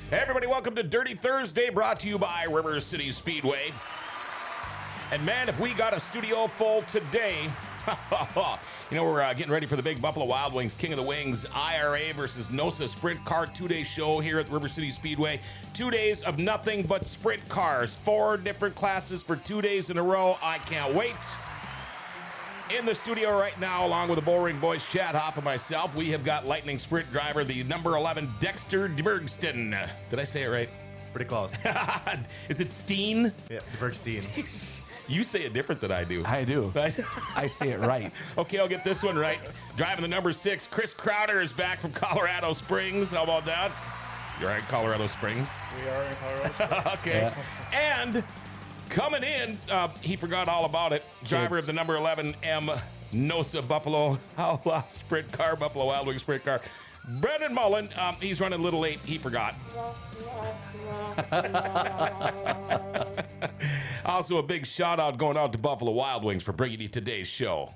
Hey everybody, welcome to Dirty Thursday, brought to you by River City Speedway. And man, if we got a studio full today, we're getting ready for the big Buffalo Wild Wings King of the Wings IRA versus NOSA Sprint Car 2-day show here at River City Speedway. 2 days of nothing but sprint cars, 4 different classes for 2 days in a row. I can't wait. In the studio right now, along with the Bullring Boys, Chad Hoff and myself, we have got Lightning Sprint driver, the number 11, Dexter Dvergsten. Did I say it right? Pretty close. Is it Steen? Yeah, Dvergsten. You say it different than I do. I do. I say it right. Okay, I'll get this one right. Driving the number 6, Chris Crowder is back from Colorado Springs. How about that? You're right, Colorado Springs. We are in Colorado Springs. Okay. Yeah. And coming in, he forgot all about it. Driver of the number 11 M NOSA Buffalo Sprint Car, Buffalo Wild Wings Sprint Car, Brendan Mullen. He's running a little late. He forgot. Also, a big shout out going out to Buffalo Wild Wings for bringing you today's show.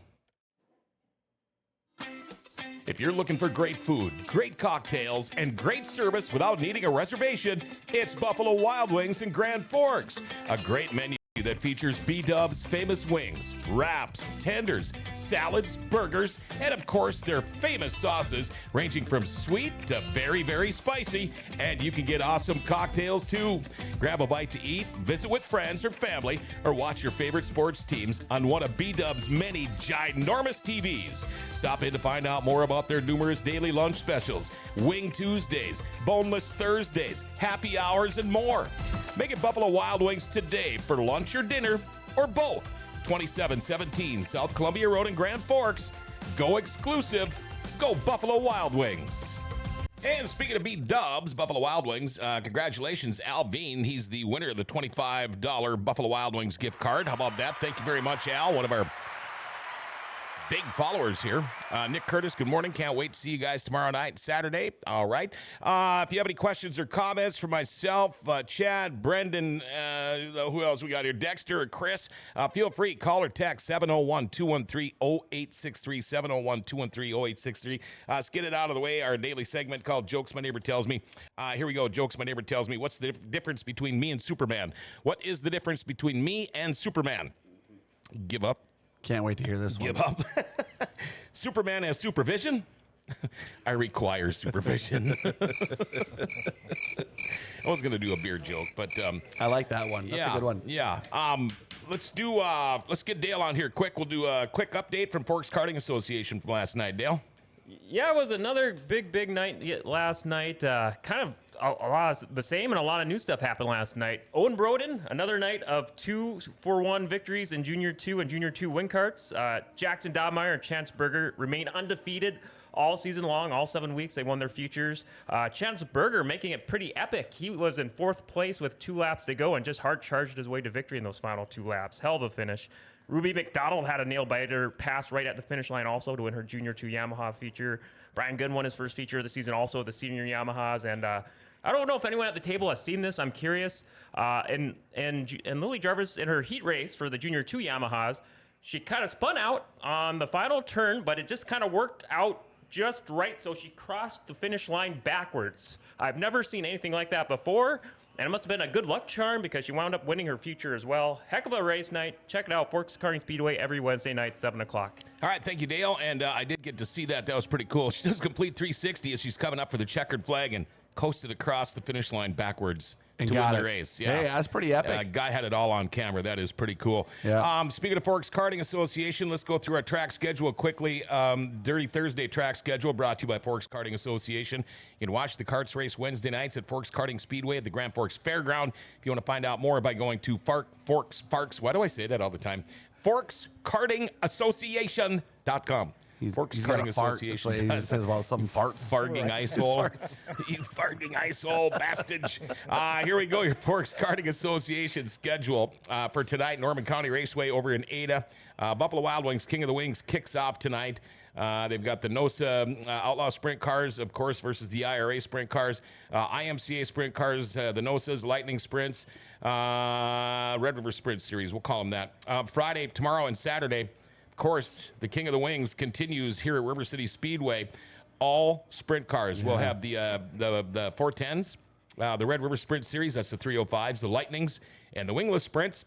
If you're looking for great food, great cocktails, and great service without needing a reservation, it's Buffalo Wild Wings in Grand Forks. A great menu that features B-Dub's famous wings, wraps, tenders, salads, burgers, and of course their famous sauces ranging from sweet to very, very spicy. And you can get awesome cocktails too. Grab a bite to eat, visit with friends or family, or watch your favorite sports teams on one of B-Dub's many ginormous TVs. Stop in to find out more about their numerous daily lunch specials, Wing Tuesdays, Boneless Thursdays, happy hours, and more. Make it Buffalo Wild Wings today for lunch or dinner, or both. 2717 South Columbia Road in Grand Forks. Go exclusive. Go Buffalo Wild Wings. And speaking of B-Dubs, Buffalo Wild Wings, congratulations, Al Veen. He's the winner of the $25 Buffalo Wild Wings gift card. How about that? Thank you very much, Al, one of our big followers here. Nick Curtis, good morning. Can't wait to see you guys tomorrow night, Saturday. All right. If you have any questions or comments for myself, Chad, Brendan, who else we got here? Dexter or Chris, feel free. Call or text 701-213-0863, 701-213-0863. Let's get it out of the way. Our daily segment called Jokes My Neighbor Tells Me. Here we go. Jokes My Neighbor Tells Me. What's the difference between me and Superman? What is the difference between me and Superman? Give up. Can't wait to hear this one. Give up. Superman has supervision. I require supervision. I was going to do a beer joke, but I like that one. That's a good one. Yeah. Let's get Dale on here quick. We'll do a quick update from Forks Karting Association from last night. Dale? Yeah, it was another big night last night. Kind of a lot of the same, and a lot of new stuff happened last night. Owen Broden, another night of 2-for-1 victories in Junior 2 and Junior 2 win carts. Jackson Dobmeyer and Chance Berger remain undefeated all season long, all 7 weeks. They won their futures. Chance Berger making it pretty epic. He was in 4th place with 2 laps to go and just hard charged his way to victory in those final 2 laps. Hell of a finish. Ruby McDonald had a nail-biter pass right at the finish line also to win her Junior 2 Yamaha feature. Brian Good won his first feature of the season also, the senior Yamahas. And I don't know if anyone at the table has seen this. I'm curious. And Lily Jarvis in her heat race for the Junior 2 Yamahas, she kind of spun out on the final turn, but it just kind of worked out just right, so she crossed the finish line backwards. I've never seen anything like that before, and it must have been a good luck charm because she wound up winning her future as well. Heck of a race night. Check it out, Forks Karting Speedway, every Wednesday night, 7 o'clock. All right, thank you, Dale, and I did get to see that. That was pretty cool. She does a complete 360 as she's coming up for the checkered flag and coasted across the finish line backwards and to win got the it. race. Yeah. Hey, that's pretty epic. Guy had it all on camera. That is pretty cool. Yeah. Speaking of Forks Karting Association, let's go through our track schedule quickly. Dirty Thursday track schedule brought to you by Forks Karting Association. You can watch the karts race Wednesday nights at Forks Karting Speedway at the Grand Forks Fairground. If you want to find out more by going to Forks, why do I say that all the time? ForksKartingAssociation.com. Forks Karting Association. So he says, well, some farts. Farting isole. You farting isole bastard. Here we go. Your Forks Karting Association schedule for tonight. Norman County Raceway over in Ada. Buffalo Wild Wings King of the Wings kicks off tonight. They've got the NOSA Outlaw Sprint Cars, of course, versus the IRA Sprint Cars. IMCA Sprint Cars, the NOSA's Lightning Sprints. Red River Sprint Series, we'll call them that. Friday, tomorrow, and Saturday, of course, the King of the Wings continues here at River City Speedway. All sprint cars. We'll have the 410s. The Red River Sprint Series, that's the 305s, the Lightnings, and the Wingless Sprints.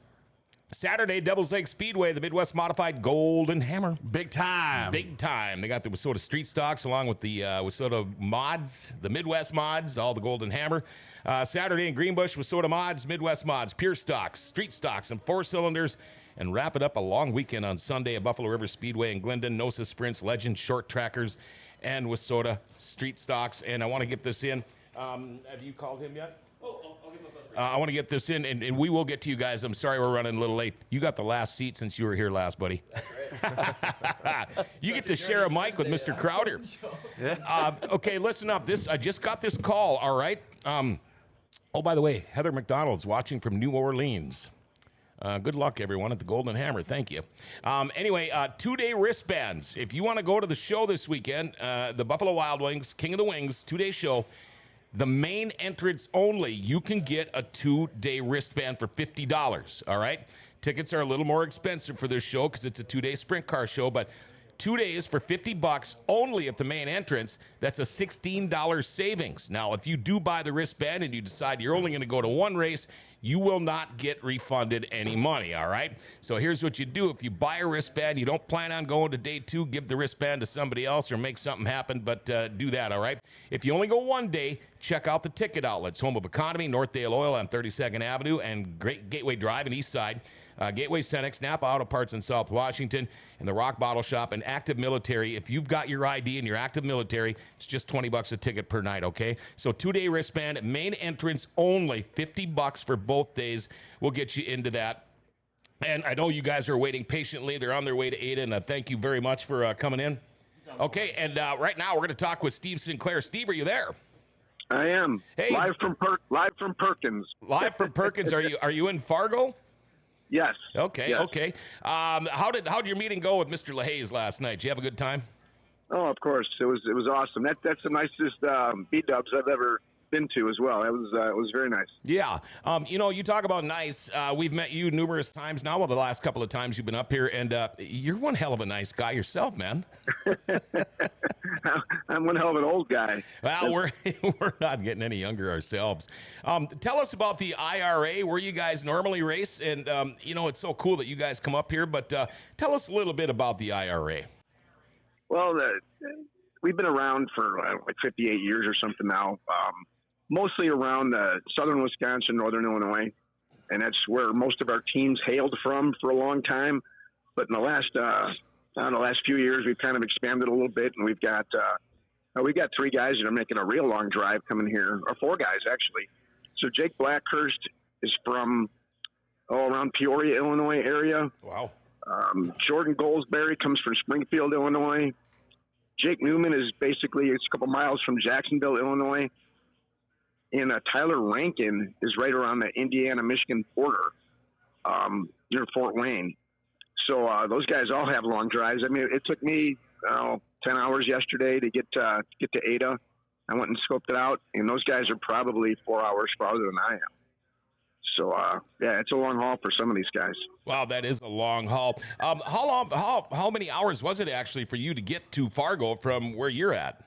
Saturday, Devil's Lake Speedway, the Midwest Modified Golden Hammer. Big time. Big time. They got the Wissota Street Stocks along with the Wissota Mods, the Midwest Mods, all the Golden Hammer. Saturday in Greenbush, Wissota Mods, Midwest Mods, Pure Stocks, Street Stocks, and 4-cylinders. And wrap it up a long weekend on Sunday at Buffalo River Speedway in Glendon, NOSA Sprints, Legend Short Trackers, and Wissota Street Stocks. And I want to get this in. Have you called him yet? I'll give him a buzz. I want to get this in, and we will get to you guys. I'm sorry we're running a little late. You got the last seat since you were here last, buddy. That's right. You get to share a mic with Mr. Crowder. Okay, listen up. I just got this call, all right? By the way, Heather McDonald's watching from New Orleans. Good luck, everyone, at the Golden Hammer. Thank you. Anyway, 2-day wristbands. If you want to go to the show this weekend, the Buffalo Wild Wings, King of the Wings, 2-day show, the main entrance only, you can get a 2-day wristband for $50, all right? Tickets are a little more expensive for this show because it's a 2-day sprint car show, but 2 days for $50 only at the main entrance. That's a $16 savings. Now, if you do buy the wristband and you decide you're only going to go to one race, you will not get refunded any money, all right? So here's what you do. If you buy a wristband, you don't plan on going to day 2, give the wristband to somebody else or make something happen, but do that, all right? If you only go one day, check out the ticket outlets, Home of Economy, Northdale Oil on 32nd Avenue, and Great Gateway Drive in East Side. Gateway Cenex, Napa Auto Parts in South Washington, and the Rock Bottle Shop and Active Military. If you've got your ID and you're active military, it's just $20 a ticket per night, okay? So 2-day wristband, main entrance only, $50 for both days. We'll get you into that. And I know you guys are waiting patiently. They're on their way to Ada, and thank you very much for coming in. Okay, and right now we're going to talk with Steve Sinclair. Steve, are you there? I am. Hey. Live from Perkins. Live from Perkins. Are you in Fargo? Yes. Okay, yes. Okay. How did your meeting go with Mr. LaHaye last night? Did you have a good time? Oh, of course. It was awesome. That's the nicest B-dubs I've ever been to as well. It was very nice. Yeah. You talk about nice. We've met you numerous times now. Well, the last couple of times you've been up here, and you're one hell of a nice guy yourself, man. I'm one hell of an old guy. Well, we're not getting any younger ourselves. Tell us about the IRA, where you guys normally race, and it's so cool that you guys come up here. But tell us a little bit about the IRA. Well, we've been around for like 58 years or something now. Mostly around southern Wisconsin, northern Illinois, and that's where most of our teams hailed from for a long time. But in the last few years, we've kind of expanded a little bit, and we've got 3 guys that are making a real long drive coming here, or 4 guys actually. So Jake Blackhurst is from around Peoria, Illinois area. Wow. Jordan Goldsberry comes from Springfield, Illinois. Jake Newman is basically a couple miles from Jacksonville, Illinois. And Tyler Rankin is right around the Indiana-Michigan border, near Fort Wayne. So those guys all have long drives. I mean, it took me 10 hours yesterday to get to Ada. I went and scoped it out, and those guys are probably 4 hours farther than I am. So, it's a long haul for some of these guys. Wow, that is a long haul. How many hours was it actually for you to get to Fargo from where you're at?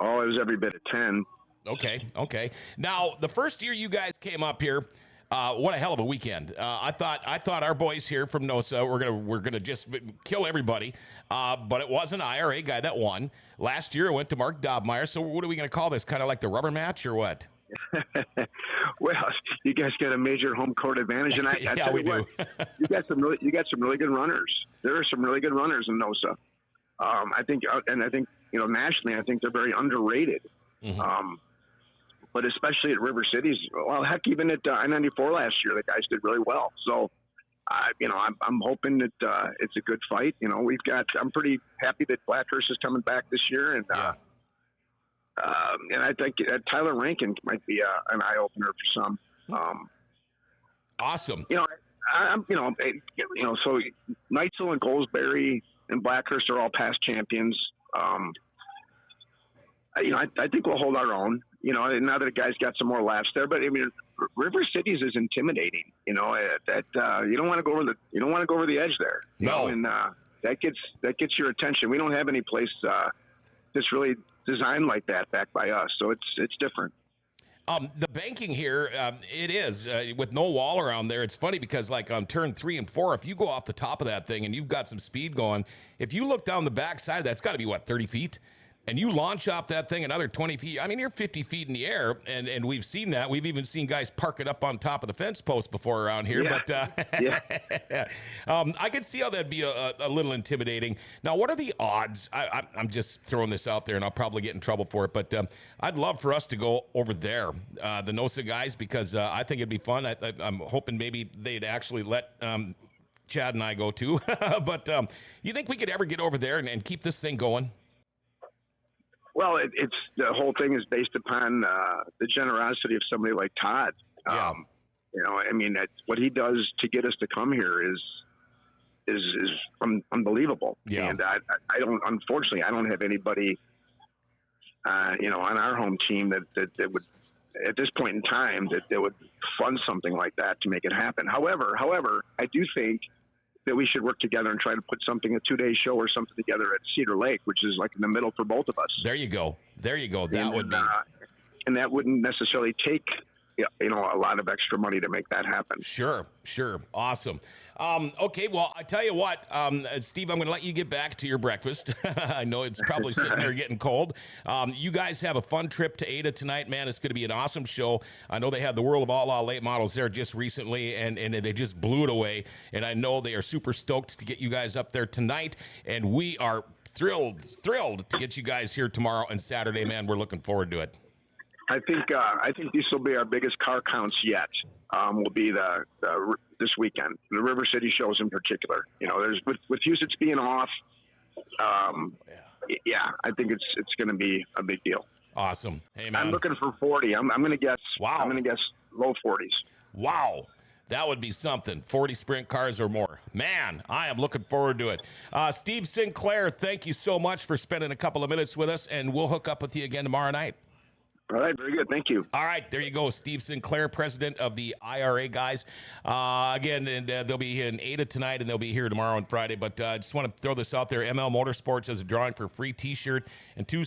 Oh, it was every bit of 10. Okay. Now, the first year you guys came up here, what a hell of a weekend. I thought our boys here from NOSA were gonna just kill everybody, but it was an IRA guy that won. Last year it went to Mark Dobmeyer. So what are we gonna call this? Kind of like the rubber match or what? Well, you guys got a major home court advantage, and yeah, we do. you got some really good runners. There are some really good runners in NOSA. I think nationally, I think they're very underrated. Mm-hmm. But especially at River Cities, well, heck, even at I-94 last year, the guys did really well. So, I'm hoping that it's a good fight. I'm pretty happy that Blackhurst is coming back this year, and I think Tyler Rankin might be an eye opener for some. Awesome. So Neitzel and Goldsberry and Blackhurst are all past champions. I think we'll hold our own. Now that the guys got some more laps there, but I mean, River Cities is intimidating. You don't want to go over the edge there. No, and that gets your attention. We don't have any place that's really designed like that back by us, so it's different. The banking here, it is with no wall around there. It's funny because like on turn 3 and 4, if you go off the top of that thing and you've got some speed going, if you look down the back side of that, it's got to be 30 feet. And you launch off that thing another 20 feet. I mean, you're 50 feet in the air, and we've seen that. We've even seen guys park it up on top of the fence post before around here. Yeah. But I could see how that'd be a little intimidating. Now, what are the odds? I'm just throwing this out there, and I'll probably get in trouble for it. But I'd love for us to go over there, the NOSA guys, because I think it'd be fun. I'm hoping maybe they'd actually let Chad and I go too. But you think we could ever get over there and keep this thing going? Well, it's the whole thing is based upon the generosity of somebody like Todd. Yeah. I mean, what he does to get us to come here is unbelievable. Yeah. And unfortunately, I don't have anybody, on our home team that would, at this point in time, that would fund something like that to make it happen. However, I do think that we should work together and try to put a 2-day show or something together at Cedar Lake, which is like in the middle for both of us. There you go. That would be. And that wouldn't necessarily take, a lot of extra money to make that happen. Sure. Awesome. Okay, well, I tell you what, Steve, I'm going to let you get back to your breakfast. I know it's probably sitting there getting cold. You guys have a fun trip to Ada tonight, man. It's going to be an awesome show. I know they had the World of Outlaw late models there just recently, and they just blew it away. And I know they are super stoked to get you guys up there tonight, and we are thrilled to get you guys here tomorrow and Saturday, man. We're looking forward to it. I think these will be our biggest car counts yet. Will be this weekend, the River City shows in particular. There's with Huset's being off. I think it's going to be a big deal. Awesome. Hey, man. I'm looking for 40. I'm going to guess. Wow. I'm going to guess low 40s. Wow. That would be something. 40 sprint cars or more. Man, I am looking forward to it. Steve Sinclair, thank you so much for spending a couple of minutes with us, and we'll hook up with you again tomorrow night. All right, very good. Thank you. All right, there you go. Steve Sinclair, president of the IRA guys. Again, and they'll be in Ada tonight, and they'll be here tomorrow and Friday. But I just want to throw this out there. ML Motorsports has a drawing for a free T-shirt and 2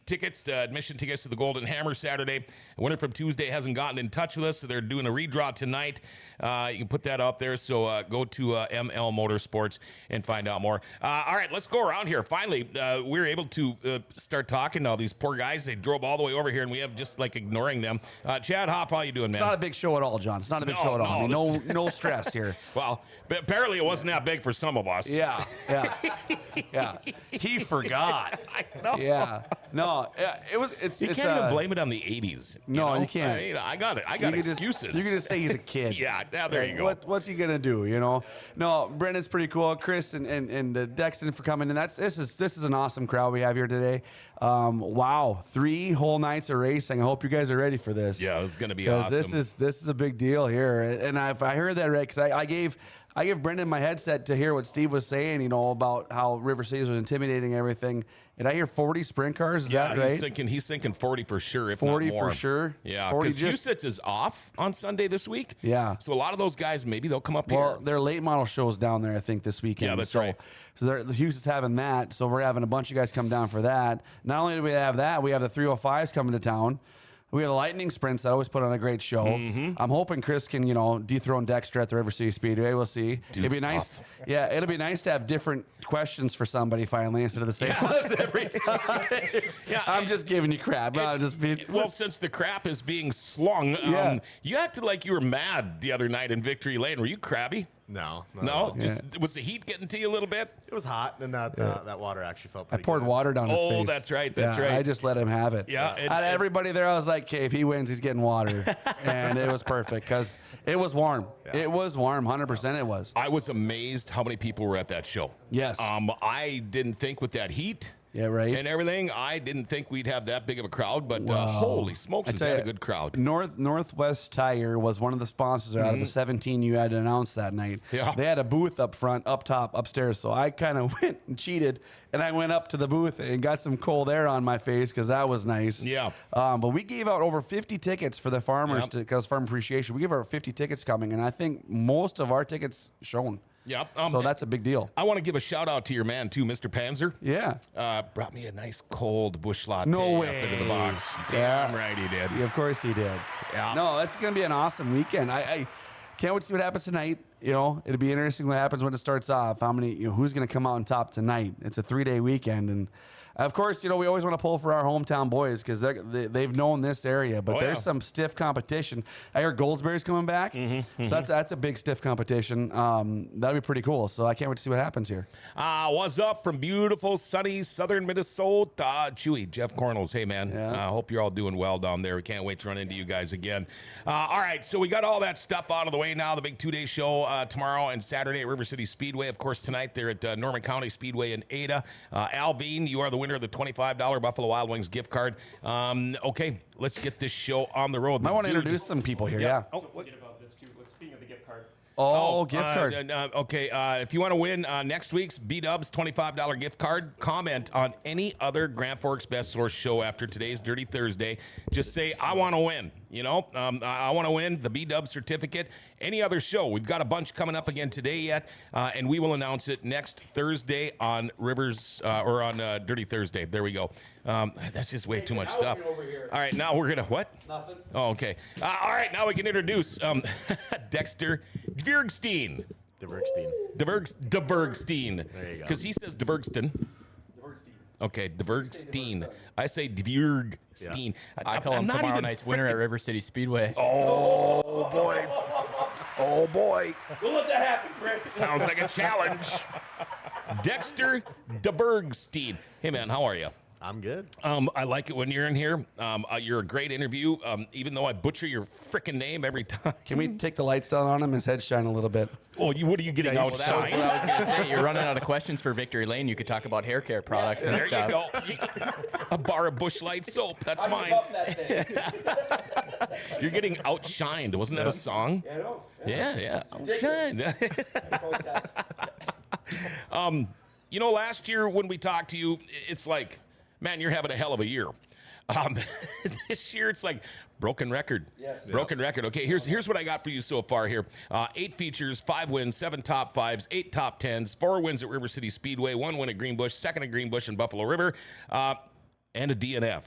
tickets, admission tickets to the Golden Hammer Saturday. The winner from Tuesday hasn't gotten in touch with us, so they're doing a redraw tonight. You can put that out there, so go to ML Motorsports and find out more. All right, let's go around here. Finally, we were able to start talking to all these poor guys. They drove all the way over here, and we have just like ignoring them. Chad Hoff, how you doing, man? It's not a big show at all, John. It's not a big show at all. I mean, no stress here. Well, apparently it wasn't that big for some of us. Yeah. He forgot. I know. Yeah. No, it's. You can't even blame it on the 80s. No, you can't. I mean, I got it. I got excuses. You can just say he's a kid. Yeah, there you go. What's he gonna do? No, Brendan's pretty cool. Chris and Dexton for coming in. This is an awesome crowd we have here today. Wow, 3 whole nights of racing. I hope you guys are ready for this. Yeah, it's gonna be awesome. This is a big deal here, and if I heard that right, because I gave Brendan my headset to hear what Steve was saying, about how River Cities was intimidating everything. Did I hear 40 sprint cars? Is that right? He's thinking 40 for sure, if 40 not more. for sure? Yeah, because Huset's is off on Sunday this week. Yeah. So a lot of those guys, maybe they'll come up here. Well, their late model show's down there, I think, this weekend. Yeah, that's right. So the Huset's having that. So we're having a bunch of guys come down for that. Not only do we have that, we have the 305s coming to town. We have the Lightning Sprints that always put on a great show. Mm-hmm. I'm hoping Chris can, dethrone Dexter at the River City Speedway. We'll see. Dude's it'd be nice. tough. Yeah, it'll be nice to have different questions for somebody finally instead of the same ones every time. Yeah, I'm just giving you crap. Well, since the crap is being slung, you acted like you were mad the other night in Victory Lane. Were you crabby? No. Was the heat getting to you a little bit? It was hot, and that water actually felt pretty I poured good. water down his face. Oh, that's right. That's right. I just let him have it. Yeah. Out of everybody there, I was like, okay, if he wins, he's getting water. And it was perfect because it was warm. Yeah. It was warm. 100% it was. I was amazed how many people were at that show. Yes. I didn't think with that heat. Yeah, right. And everything, I didn't think we'd have that big of a crowd, but holy smokes, was that a good crowd. Northwest Tire was one of the sponsors out of the 17 you had to announce that night. Yeah. They had a booth up front, up top, upstairs. So I kind of went and cheated, and I went up to the booth and got some cold air on my face because that was nice. Yeah. But we gave out over 50 tickets for the farmers because Farm Appreciation. We gave out 50 tickets coming, and I think most of our tickets shown. Yep. So that's a big deal. I want to give a shout out to your man too, Mr. Panzer. Yeah. Brought me a nice cold bush latte No up way. into the box. Damn right he did. Yeah, of course he did. Yeah. No, it's going to be an awesome weekend. I can't wait to see what happens tonight. You know, it'll be interesting what happens when it starts off. How many, who's going to come out on top tonight? It's a 3-day weekend. And of course, we always want to pull for our hometown boys because they've known this area. But there's some stiff competition. I hear Goldsberry's coming back. So that's a big stiff competition. That'll be pretty cool. So I can't wait to see what happens here. What's up from beautiful, sunny southern Minnesota? Chewy, Jeff Cornels. Hey, man. Yeah. Hope you're all doing well down there. We can't wait to run into you guys again. All right, so we got all that stuff out of the way now. The big 2-day show tomorrow and Saturday at River City Speedway. Of course, tonight they're at Norman County Speedway in Ada. Al Bean, you are the winner of the $25 Buffalo Wild Wings gift card. Okay, let's get this show on the road. I want to introduce some people here. Yeah. Oh, what? Forget about this too. Speaking of the gift card. Oh, gift card. Okay, if you want to win next week's B-Dubs $25 gift card, comment on any other Grand Forks Best Source show after today's Dirty Thursday. Just say, I want to win. I want to win the B-Dubs certificate. Any other show. We've got a bunch coming up again today yet, and we will announce it next Thursday on Rivers, or on Dirty Thursday. There we go. That's just way too much stuff. All right, now we're going to, what? Nothing. Oh, okay. All right, now we can introduce Dexter Dvergsten. Dvergsten. There you go. Because he says Dvergsten. Okay, Dvergsten. I say Dvergsten. I call him tomorrow night's winner at River City Speedway. Oh, boy. Oh, boy. We'll let that happen, Chris. Sounds like a challenge. Dexter Dvergsten. Hey, man, how are you? I'm good. I like it when you're in here. You're a great interview, even though I butcher your frickin' name every time. Can we take the lights down on him? His head shine a little bit. Oh, what are you getting Well, that was outshined? what I was going to say. You're running out of questions for Victory Lane. You could talk about hair care products and There stuff. you go. A bar of Busch Light soap. That's mine. You're getting outshined. Wasn't that a song? I know. Yeah. Outshined. Last year when we talked to you, it's like, man, you're having a hell of a year. This year, it's like broken record. Yes. Broken record. Okay, here's what I got for you so far here. 8 features, 5 wins, 7 top 5s, 8 top 10s, 4 wins at River City Speedway, 1 win at Greenbush, 2nd at Greenbush and Buffalo River, and a DNF.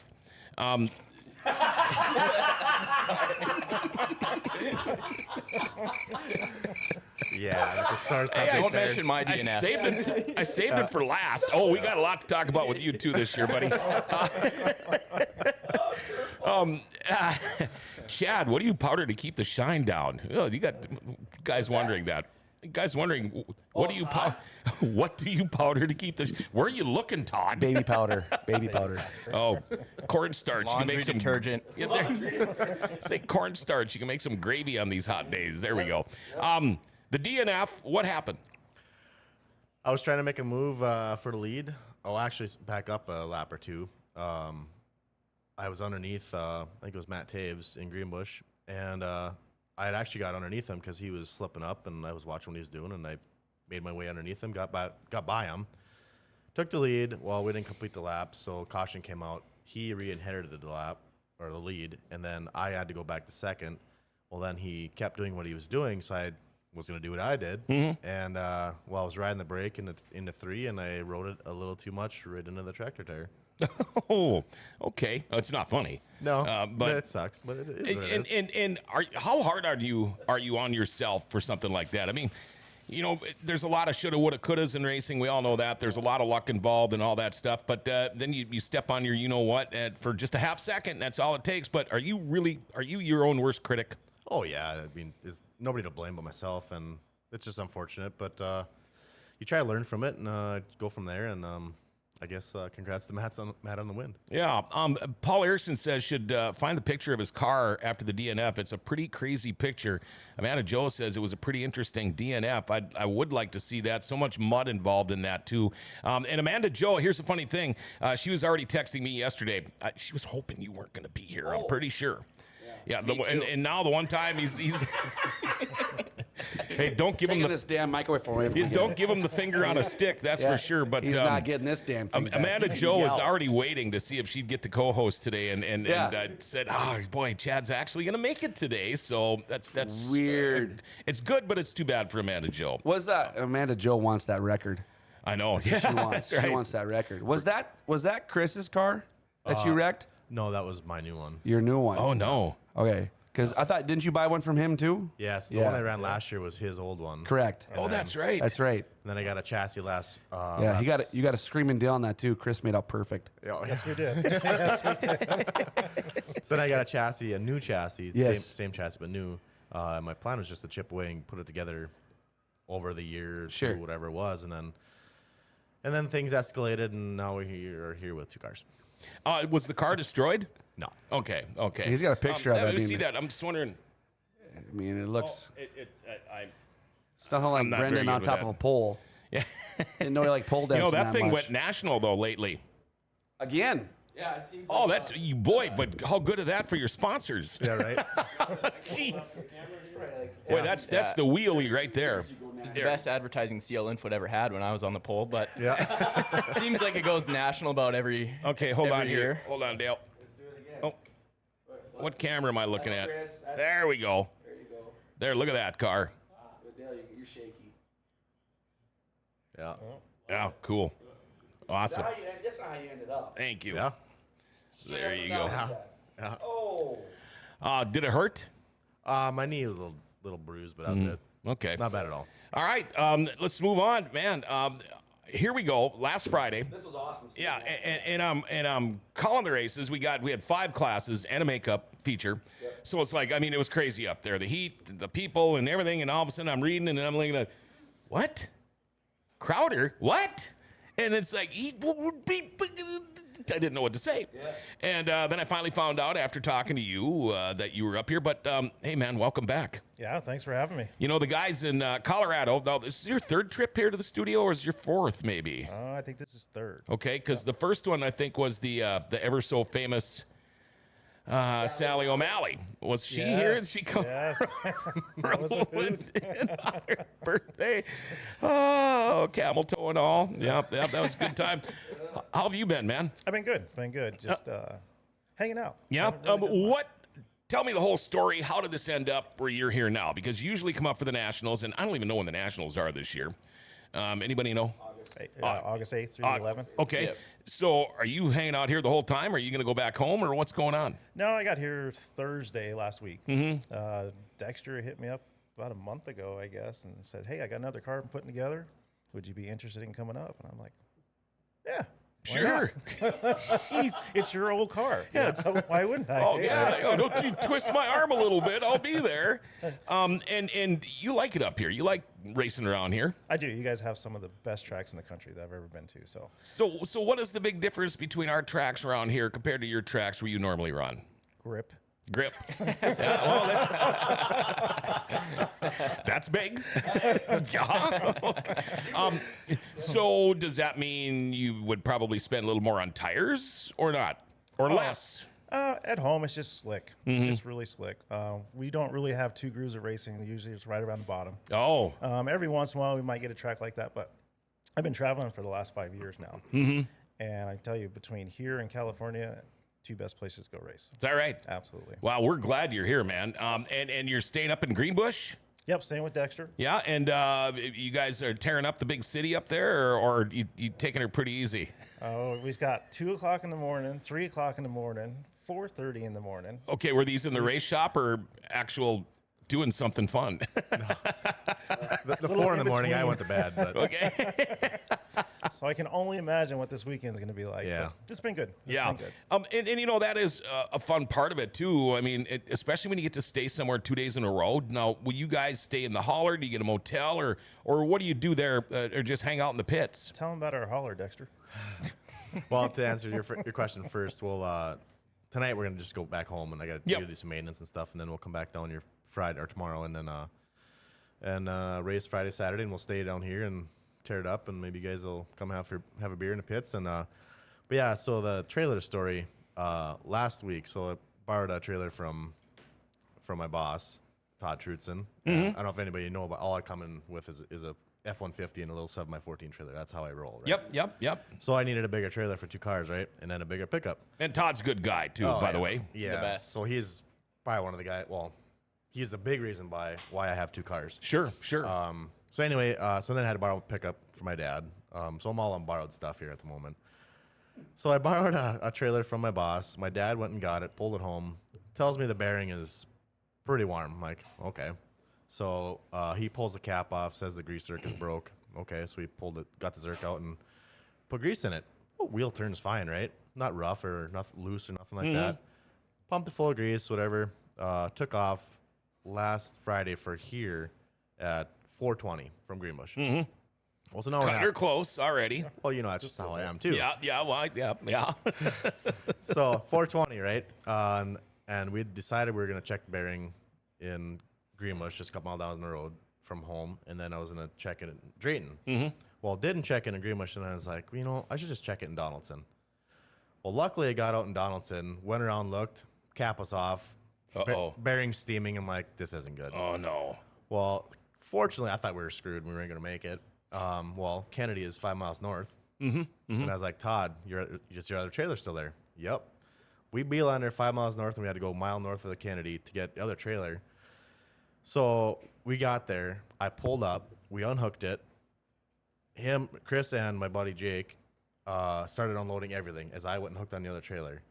Yeah, that's a sore Hey, subject. Don't there. mention my DNF. I saved it for last. Oh, we got a lot to talk about with you too this year, buddy. Chad, what do you powder to keep the shine down? Oh, you got guys wondering that. Guys wondering, what do you powder to keep the? Where are you looking, Todd? Baby powder. Baby powder. Oh, cornstarch. You can Laundry make some detergent. Yeah, say cornstarch. You can make some gravy on these hot days. There we go. The DNF. What happened? I was trying to make a move for the lead. I'll actually back up a lap or two. I was underneath, I think it was Matt Taves in Greenbush, and I had actually got underneath him because he was slipping up, and I was watching what he was doing, and I made my way underneath him, got by him, took the lead. Well, we didn't complete the lap, so caution came out. He re-inherited the lap, or the lead, and then I had to go back to second. Well, then he kept doing what he was doing, so I was going to do what I did. And I was riding the brake into 3, and I rode it a little too much right into the tractor tire. Oh, okay. It's not funny. No, but it sucks. But it is what it is. And how hard are you on yourself for something like that? I mean, there's a lot of shoulda, woulda, couldas in racing. We all know that. There's a lot of luck involved and all that stuff. But then you step on your what for just a half second. That's all it takes. But are you your own worst critic? Oh yeah, I mean, there's nobody to blame but myself, and it's just unfortunate. But you try to learn from it and go from there. And I guess congrats to Matt on the win. Yeah. Paul Erickson says should find the picture of his car after the DNF. It's a pretty crazy picture. Amanda Joe says it was a pretty interesting DNF. I would like to see that. So much mud involved in that too. And Amanda Joe, here's the funny thing. She was already texting me yesterday. She was hoping you weren't going to be here. I'm pretty sure. Yeah. And now the one time he's Hey, don't give him Taking the this damn microwave away from you me. don't give him the finger on a stick. That's Yeah, for sure. But he's not getting this damn thing. back. Amanda He can Joe is yell. already waiting to see if she'd get to co-host today, and Yeah. said, "Oh boy, Chad's actually going to make it today." So that's Weird. It's good, but it's too bad for Amanda Joe. Was that Amanda Joe wants that record? I know. She wants. That's right. She wants that record. Was that Chris's car that you wrecked? No, that was my new one. Your new one. Oh no. Okay. Because I thought, didn't you buy one from him too? Yes, the Yeah. one I ran last year was his old one. Correct. Oh, that's right. That's right. And then I got a chassis last. Yeah, you got a screaming deal on that too. Chris made out perfect. Yes, We did. So then I got a chassis, a new chassis, Yes. same chassis but new. My plan was just to chip away and put it together over the year, Sure. whatever it was, and then things escalated, and now we are here with 2 cars. Was the car destroyed? No, Okay. He's got a picture of it. I Let me mean- see that. I'm just wondering. I mean, it looks I it's nothing like not very Brendan good on with top that. of a pole. yeah. Didn't know he like pole You dancing know that thing much. went national though lately. Again. Yeah, it seems. Oh, that you boy, but how good is that for your sponsors? yeah, right. Jeez. Boy, that's the wheelie right there. It's the best advertising CL Info't ever had when I was on the pole, but Yeah, it seems like it goes national about every. Okay, hold on every here. year. Hold on, Dale. Let's do it again. Oh, what camera am I looking at? Chris. That's- There we go. There you go. There, look at that car. Dale, you're shaky. yeah, Yeah, cool. Awesome. That's not how you ended up. Thank you. yeah. There you go. Yeah. Oh. Did it hurt? My knee was a little bruised, but that's it. Okay. Not bad at all. All right. Let's move on, man. Here we go. Last Friday. This was awesome. Yeah, and I'm calling the races. We had 5 classes and a makeup feature. So it's like, I mean, it was crazy up there. The heat, the people, and everything. And all of a sudden, I'm reading and I'm looking at, what? Crowder? What? And it's like he would be. I didn't know what to say. Yeah. And then I finally found out after talking to you that you were up here. But hey, man, welcome back. Yeah, thanks for having me. You know, the guys in Colorado. Now, this is your 3rd trip here to the studio, or is it your 4th, maybe? I think this is 3rd. Okay, because the first one I think was the ever so famous Sally O'Malley. Was she here? Did she come Yes. That was a hoot. on her birthday? Oh, camel toe and all. Yep, that was a good time. How have you been, man? I've been good. Just hanging out. Yeah. Haven't really done much. What? Tell me the whole story. How did this end up where you're here now? Because you usually come up for the Nationals, and I don't even know when the Nationals are this year. Anybody know? August 8th through the 11th. Okay. Yep. So are you hanging out here the whole time? Or are you going to go back home, or what's going on? No, I got here Thursday last week. Dexter hit me up about a month ago, I guess, and said, "Hey, I got another car I'm putting together. Would you be interested in coming up?" And I'm like, "Yeah, why Sure. not? It's your old car. Yeah, so why wouldn't I?" Oh yeah. Oh, don't you twist my arm a little bit? I'll be there. And you like it up here. You like racing around here. I do. You guys have some of the best tracks in the country that I've ever been to. So So what is the big difference between our tracks around here compared to your tracks where you normally run? grip. Grip. Yeah, well, that's big. Yeah. Okay. So does that mean you would probably spend a little more on tires or not? Or less? At home, it's just slick. Just really slick. We don't really have 2 grooves of racing. Usually it's right around the bottom. Oh. Every once in a while, we might get a track like that, but I've been traveling for the last 5 years now. And I tell you, between here and California, 2 best places to go race. Is that right? Absolutely. Wow, we're glad you're here, man. And you're staying up in Greenbush? Yep, staying with Dexter. Yeah, and you guys are tearing up the big city up there, or you taking it pretty easy? Oh, we've got 2 o'clock in the morning, 3 o'clock in the morning, 4:30 in the morning. Okay, were these in the race shop or actual doing something fun? The 4 in the morning, I went to bed. But Okay. So I can only imagine what this weekend is going to be like. Yeah. but it's been good. It's Yeah. been good. And you know, that is a fun part of it, too. I mean, especially when you get to stay somewhere 2 days in a row. Now, will you guys stay in the hauler? Do you get a motel? Or what do you do there? Or just hang out in the pits? Tell them about our hauler, Dexter. well, to answer your question first, we'll tonight we're gonna just go back home, and I got to do some maintenance and stuff, and then we'll come back down here Friday or tomorrow, and then race Friday, Saturday, and we'll stay down here and tear it up, and maybe you guys will come have a beer in the pits, and but yeah. So the trailer story last week. So I borrowed a trailer from my boss, Todd Trutzen. I don't know if anybody know, but all I come in with is a F-150 and a little 7x14 trailer. That's how I roll, right? Yep. So I needed a bigger trailer for 2 cars, right? And then a bigger pickup. And Todd's a good guy, too, by the way. Yeah. best. So he's probably one of the guys. Well, he's the big reason why I have 2 cars. Sure. So anyway, so then I had to borrow a pickup for my dad. So I'm all on borrowed stuff here at the moment. So I borrowed a trailer from my boss. My dad went and got it, pulled it home. Tells me the bearing is pretty warm. I'm like, okay. So he pulls the cap off, says the grease zerk is broke. Okay, so we got the zerk out and put grease in it. Oh, wheel turns fine, right? Not rough or nothing loose or nothing like that. Pumped it full of grease, whatever. Took off last Friday for here at 4:20 from Greenbush. Well, it's an hour and a You're half. close already. Well, you know, that's just how I am too. Yeah. So 4:20, right? And we decided we were going to check the bearing in Greenbush, just a couple miles down the road from home, and then I was going to check it in Drayton. Well, didn't check it in Greenbush, and I was like, you know, I should just check it in Donaldson. Well, luckily I got out in Donaldson, went around, looked, cap was off, bearing steaming. I'm like, this isn't good. Oh, no. Well, fortunately, I thought we were screwed. We weren't going to make it. Well, Kennedy is 5 miles north. And I was like, Todd, your other trailer's still there? Yep. We beelined there 5 miles north, and we had to go a mile north of the Kennedy to get the other trailer. So we got there. I pulled up. We unhooked it. Chris, and my buddy Jake started unloading everything as I went and hooked on the other trailer.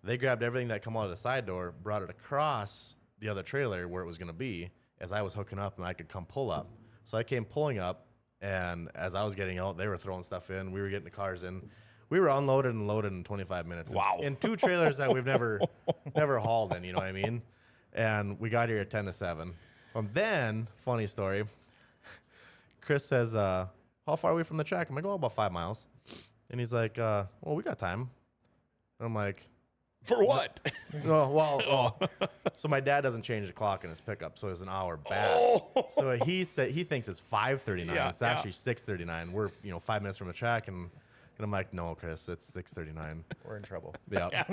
They grabbed everything that come out of the side door, brought it across the other trailer where it was going to be as I was hooking up, and I could come pull up. So I came pulling up, and as I was getting out, they were throwing stuff in. We were getting the cars in. We were unloaded and loaded in 25 minutes. Wow. In 2 trailers that we've never hauled in, you know what I mean? And we got here at 10 to 7. Then, funny story, Chris says, how far are we from the track? I'm like, oh, about 5 miles. And he's like, well, we got time. And I'm like, For what? So my dad doesn't change the clock in his pickup, so it's an hour back. So he thinks it's 5:39. Yeah, It's actually 6:39. We're 5 minutes from the track, and I'm like, no, Chris, it's 6:39. We're in trouble. Yeah.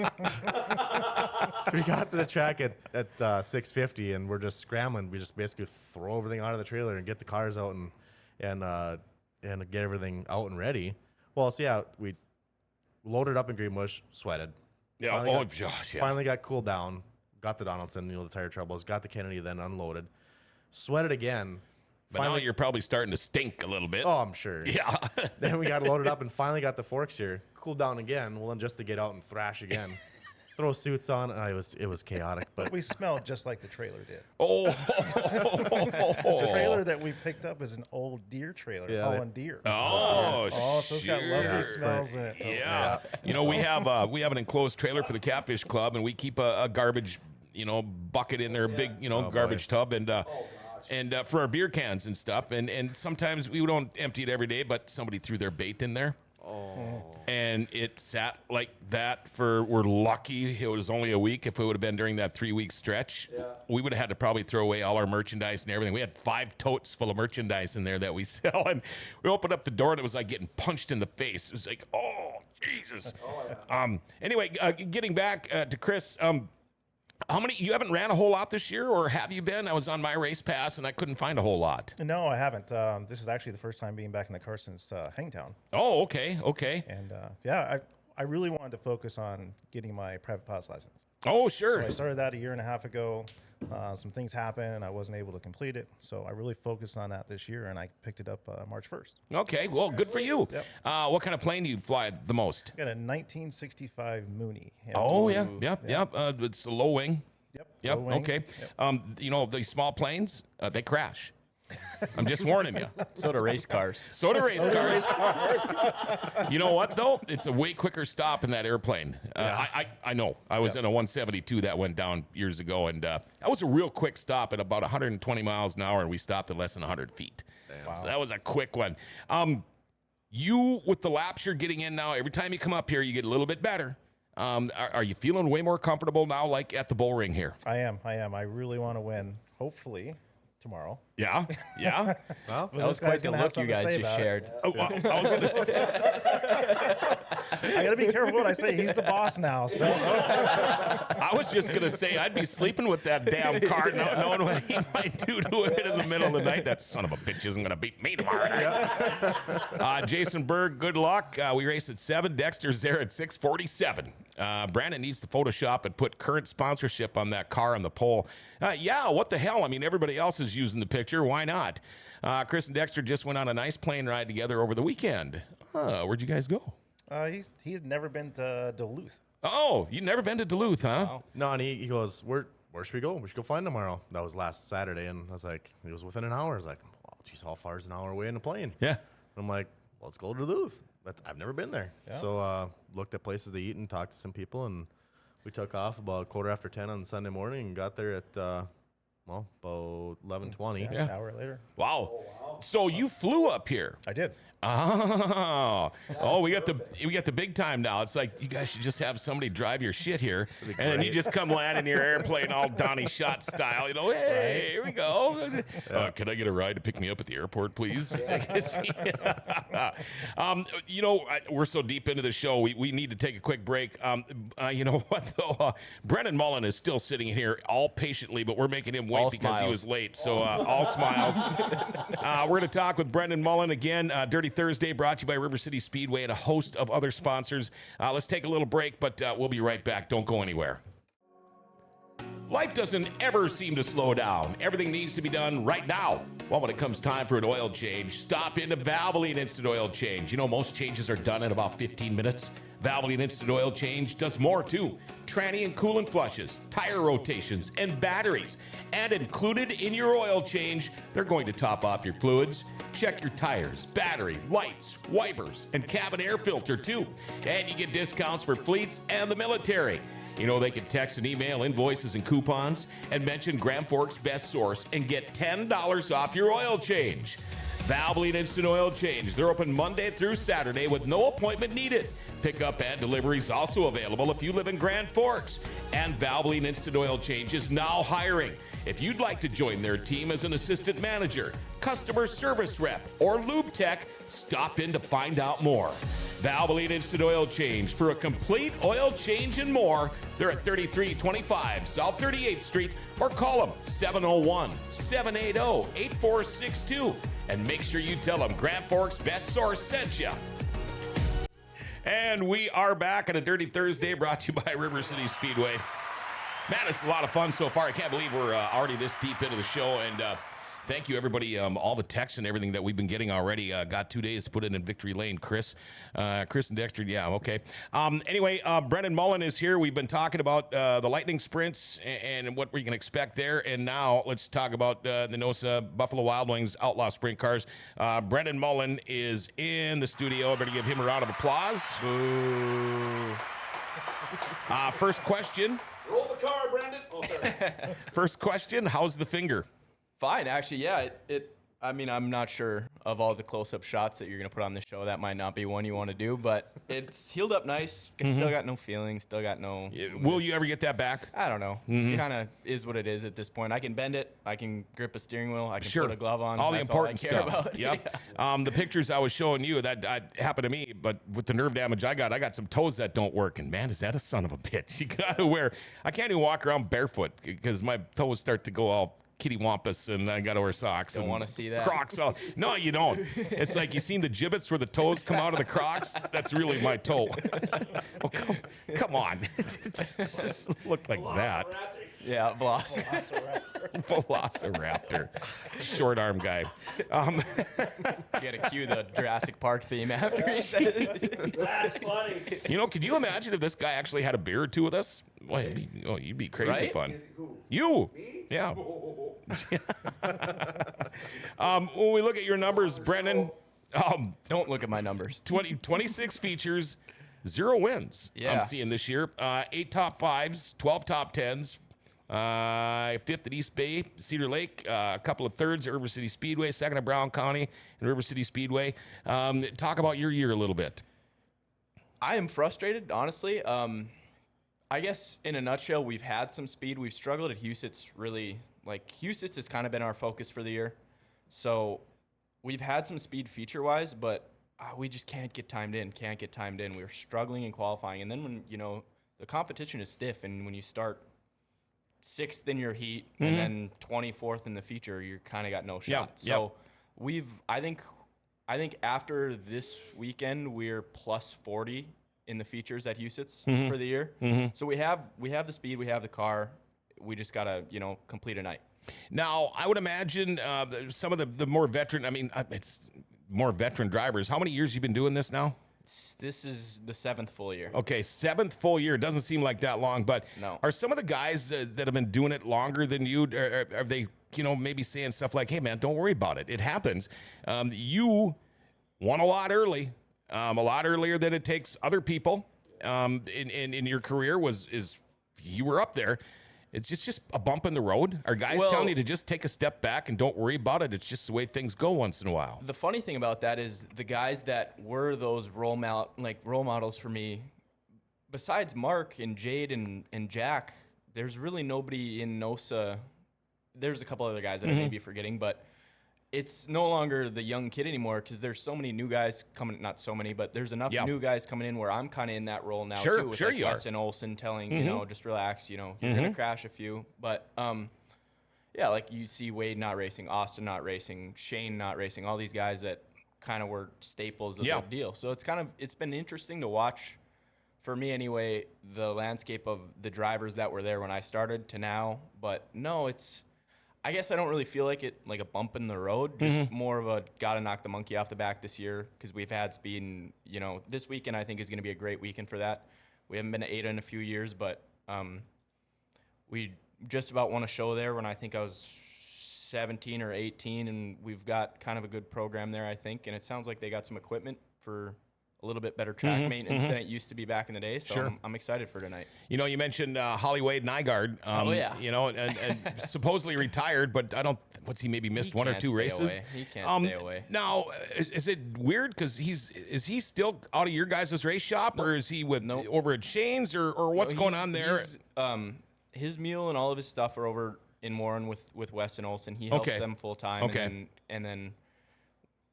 So we got to the track at 6:50, and we're just scrambling. We just basically throw everything out of the trailer and get the cars out and get everything out and ready. Well, so yeah, we loaded up in Greenbush, sweated. Yeah. Finally got cooled down. Got the Donaldson, the tire troubles. Got the Kennedy, then unloaded. Sweated again. But now you're probably starting to stink a little bit. Oh, I'm sure. Yeah. Then we got loaded up and finally got the forks here. Cooled down again. Well, then just to get out and thrash again. Throw suits on. It was chaotic. But We smelled just like the trailer did. Oh. The trailer that we picked up is an old deer trailer, hauling deer. Oh, So it's got lovely Yeah. smells in it. So, Yeah. You know, we have an enclosed trailer for the Catfish Club, and we keep a garbage, bucket in there, big, garbage tub, and for our beer cans and stuff. And sometimes we don't empty it every day, but somebody threw their bait in there. Oh. And it sat like that we're lucky it was only a week. If it would have been during that 3-week stretch, we would have had to probably throw away all our merchandise and everything. We had 5 totes full of merchandise in there that we sell. And we opened up the door and it was like getting punched in the face. It was like, oh, Jesus. Anyway, getting back to Chris, how many, you haven't ran a whole lot this year, or have you been? I was on my race pass and I couldn't find a whole lot. No, I haven't. This is actually the first time being back in the car since Hangtown. Oh, okay. And I really wanted to focus on getting my private pilot's license. Oh, sure. So I started that a year and a half ago. Some things happened and I wasn't able to complete it. So I really focused on that this year, and I picked it up March 1st. Okay, well, good for you. Yep. What kind of plane do you fly the most? I got a 1965 Mooney. Oh, yeah. It's a low wing. Yep. low wing. Okay. Yep. These small planes, they crash. I'm just warning you. So do race cars. So do race cars. You know what, though? It's a way quicker stop in that airplane. I know. I was in a 172 that went down years ago, and that was a real quick stop at about 120 miles an hour, and we stopped at less than 100 feet. Wow. So that was a quick one. You, with the laps you're getting in now, every time you come up here, you get a little bit better. Are you feeling way more comfortable now, like at the bull ring here? I am. I really want to win. Hopefully, tomorrow. Yeah, yeah. Well, That was quite the look you guys just shared. Oh, well, I was going to say, I got to be careful what I say. He's the boss now. So. I was just going to say, I'd be sleeping with that damn car, knowing what he might do to it in the middle of the night. That son of a bitch isn't going to beat me tomorrow night. Jason Berg, good luck. We race at 7. Dexter's there at 6:47. Brandon needs to Photoshop and put current sponsorship on that car on the pole. Yeah, what the hell? I mean, everybody else is using the picture. Why not? Chris and Dexter just went on a nice plane ride together over the weekend. Where'd you guys go? He's never been to Duluth. Oh, you've never been to Duluth, huh? Wow. no, and he goes, where should we go? We should go fly tomorrow. That was last Saturday, and I was like, it was within an hour. I was like, well, geez, how far is an hour away in a plane? Yeah. I'm like, let's go to Duluth. I've never been there. Yeah. So looked at places to eat and talked to some people, and we took off about 10:15 on Sunday morning and got there at about 11:20. Yeah. An hour later. Wow. So you flew up here. I did. Oh, we got the big time now. It's like you guys should just have somebody drive your shit here, and then you just come land in your airplane all Donnie Shot style. You know, hey, here we go. Can I get a ride to pick me up at the airport, please? You know, we're so deep into the show, we need to take a quick break. You know what though? Brendan Mullen is still sitting here all patiently, but we're making him wait All because he smiles. was late. So all smiles. We're going to talk with Brendan Mullen again. Dirty Thursday brought to you by River City Speedway and a host of other sponsors. Let's take a little break, but we'll be right back. Don't go anywhere. Life doesn't ever seem to slow down. Everything needs to be done right now. Well, when it comes time for an oil change, stop into Valvoline Instant Oil Change. You know, most changes are done in about 15 minutes. Valvoline Instant Oil Change does more too. Tranny and coolant flushes, tire rotations, and batteries. And included in your oil change, they're going to top off your fluids. Check your tires, battery, lights, wipers, and cabin air filter too. And you get discounts for fleets and the military. You know, they can text and email invoices and coupons and mention Grand Forks Best Source and get $10 off your oil change. Valvoline Instant Oil Change. They're open Monday through Saturday with no appointment needed. Pickup and delivery is also available if you live in Grand Forks. And Valvoline Instant Oil Change is now hiring. If you'd like to join their team as an assistant manager, customer service rep, or lube tech, stop in to find out more. Valvoline Instant Oil Change for a complete oil change and more. They're at 3325 South 38th Street or call them 701-780-8462 and make sure you tell them Grand Forks Best Source sent you. And we are back on a Dirty Thursday brought to you by River City Speedway. Man, it's a lot of fun so far. I can't believe we're already this deep into the show. And thank you, everybody. All the texts and everything that we've been getting already. Got 2 days to put it in victory lane, Chris. Chris and Dexter, yeah, okay. Anyway, Brendan Mullen is here. We've been talking about the lightning sprints and what we can expect there. And now let's talk about the NOSA Buffalo Wild Wings Outlaw Sprint Cars. Brendan Mullen is in the studio. Everybody give him a round of applause. Boo. First question. Roll the car, Brendan. Oh, sorry. First question, how's the finger? Fine, actually, yeah. I mean, I'm not sure of all the close-up shots that you're going to put on the show. That might not be one you want to do, but it's healed up nice. Still got no feeling. Still got no... Will you ever get that back? I don't know. It kind of is what it is at this point. I can bend it. I can grip a steering wheel. I can Sure. put a glove on. All the That's important all I care stuff. About. Yep. Yeah. The pictures I was showing you, that happened to me, but with the nerve damage I got some toes that don't work. And man, is that a son of a bitch. You got to wear... I can't even walk around barefoot because my toes start to go all kitty wampus, and I got to wear socks. Don't and wanna see that. Crocs. No, you don't. It's like you seen the gibbets where the toes come out of the Crocs? That's really my toe. Oh, come on. It just look like that. Yeah, Bloss. Velociraptor. Short arm guy. You got to cue the Jurassic Park theme after he said it. That's funny. You know, could you imagine if this guy actually had a beer or two with us? Well, you'd be crazy Right? fun. You? Me? Yeah. When we look at your numbers, Brendan, Don't look at my numbers. 26 features, 0 wins. I'm Yeah. seeing this year. 8 top 5s, 12 top 10s. 5th at East Bay, Cedar Lake, a couple of 3rds at River City Speedway, 2nd at Brown County and River City Speedway. Talk about your year a little bit. I am frustrated, honestly. I guess in a nutshell, we've had some speed. We've struggled at Huset's really like Houston has kind of been our focus for the year. So we've had some speed feature-wise, but we just can't get timed in. We were struggling in qualifying. And then when, the competition is stiff, and when you start 6th in your heat and then 24th in the feature, you're kind of got no shot. So I think after this weekend, we're plus 40 in the features at Huset's for the year. So we have the speed, we have the car. We just got to, complete a night. Now, I would imagine some of the more veteran, it's more veteran drivers. How many years you been doing this now? This is the 7th full year. Okay, 7th full year. Doesn't seem like that long, but No. Are some of the guys that have been doing it longer than you, are they, maybe saying stuff like, hey, man, don't worry about it. It happens. You won a lot early, a lot earlier than it takes other people in your career you were up there. It's just a bump in the road. Are guys telling you to just take a step back and don't worry about it? It's just the way things go once in a while. The funny thing about that is the guys that were those role models for me, besides Mark and Jade and Jack, there's really nobody in NOSA. There's a couple other guys that I may be forgetting, but it's no longer the young kid anymore because there's so many new guys coming. Not so many, but there's enough new guys coming in where I'm kind of in that role now too. With like Wes and Olsen telling just relax. You're gonna crash a few, but like you see Wade not racing, Austin not racing, Shane not racing. All these guys that kind of were staples of the deal. So it's been interesting to watch. For me anyway, the landscape of the drivers that were there when I started to now. But no, I guess I don't really feel like it like a bump in the road, just more of a gotta knock the monkey off the back this year because we've had speed and, this weekend I think is going to be a great weekend for that. We haven't been to ADA in a few years, but we just about won a show there when I think I was 17 or 18, and we've got kind of a good program there, I think, and it sounds like they got some equipment for a little bit better track maintenance than it used to be back in the day. So I'm excited for tonight. You mentioned Holly Wade Nygaard, and supposedly retired, but what's he maybe missed one or two races? He can't stay away. Now, is it weird because is he still out of your guys' race shop or is he over at Shane's or what's going on there? His mule and all of his stuff are over in Warren with Wes and Olsen. He helps them full time. Okay. And then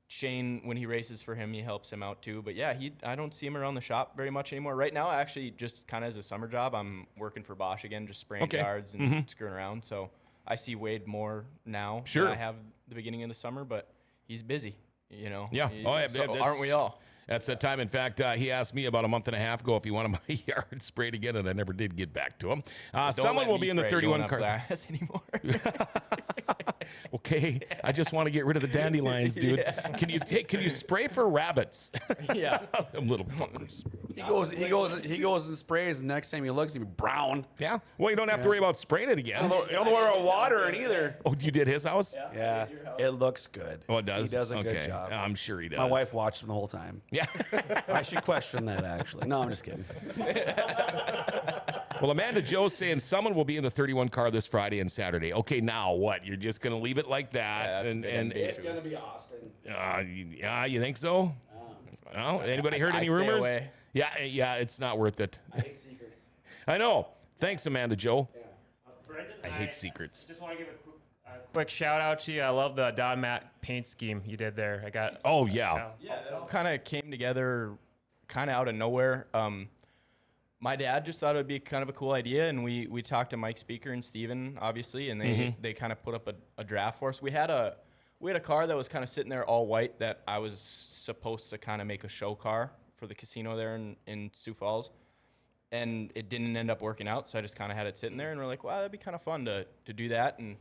Shane, when he races for him, he helps him out too. But yeah, I don't see him around the shop very much anymore. Right now, actually, just kind of as a summer job, I'm working for Bosch again, just spraying yards and screwing around. So I see Wade more now than I have the beginning of the summer, but he's busy, Yeah. Aren't we all? That's that time. In fact, he asked me about a month and a half ago if he wanted my yard sprayed again, and I never did get back to him. Someone will be in the 31 car. Glass anymore. Okay, I just want to get rid of the dandelions, dude. Can you spray for rabbits? Yeah, them little fuckers. He goes and sprays, and next time he looks, he'll be brown. Yeah. Well, you don't have to worry about spraying it again. You don't worry water in either. Oh, you did his house? Yeah, it looks good. Oh, it does. He does a good job. I'm sure he does. My wife watched him the whole time. Yeah. I should question that actually. No, I'm just kidding. Well, Amanda Joe's saying someone will be in the 31 car this Friday and Saturday. Okay, now what? You're just going to leave it like that? Yeah, and It's gonna be Austin. Yeah, you think so? No? Anybody heard any stay rumors? away. Yeah, it's not worth it. I hate secrets. I know. Thanks, Amanda Joe. Yeah. Brendan, I hate secrets. Just want to give a quick shout out to you. I love the Don Matt paint scheme you did there. Oh, yeah. Yeah, it all kind of came together kind of out of nowhere. My dad just thought it would be kind of a cool idea, and we talked to Mike Speaker and Steven, obviously, and they kind of put up a draft for us. We had a car that was kind of sitting there all white that I was supposed to kind of make a show car for the casino there in Sioux Falls, and it didn't end up working out, so I just kind of had it sitting there, and we're like, wow, that'd be kind of fun to do that. And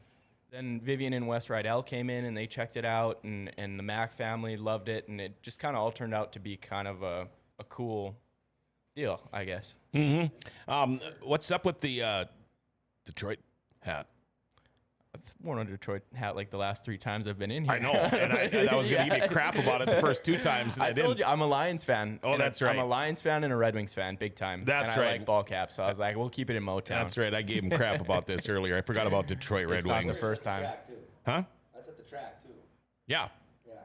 then Vivian and Wes Rydell came in, and they checked it out, and the Mac family loved it, and it just kind of all turned out to be kind of a cool deal, I guess. What's up with the Detroit hat? I've worn a Detroit hat like the last 3 times I've been in here. I know, and I was going to give you crap about it the first 2 times. I told you, I'm a Lions fan. Oh, that's right. I'm a Lions fan and a Red Wings fan, big time. That's and right. I like ball caps, so I was like, we'll keep it in Motown. That's right. I gave him crap about this earlier. I forgot about Detroit Red It's Wings. not the first time. Huh? That's at the track too. Yeah. Yeah.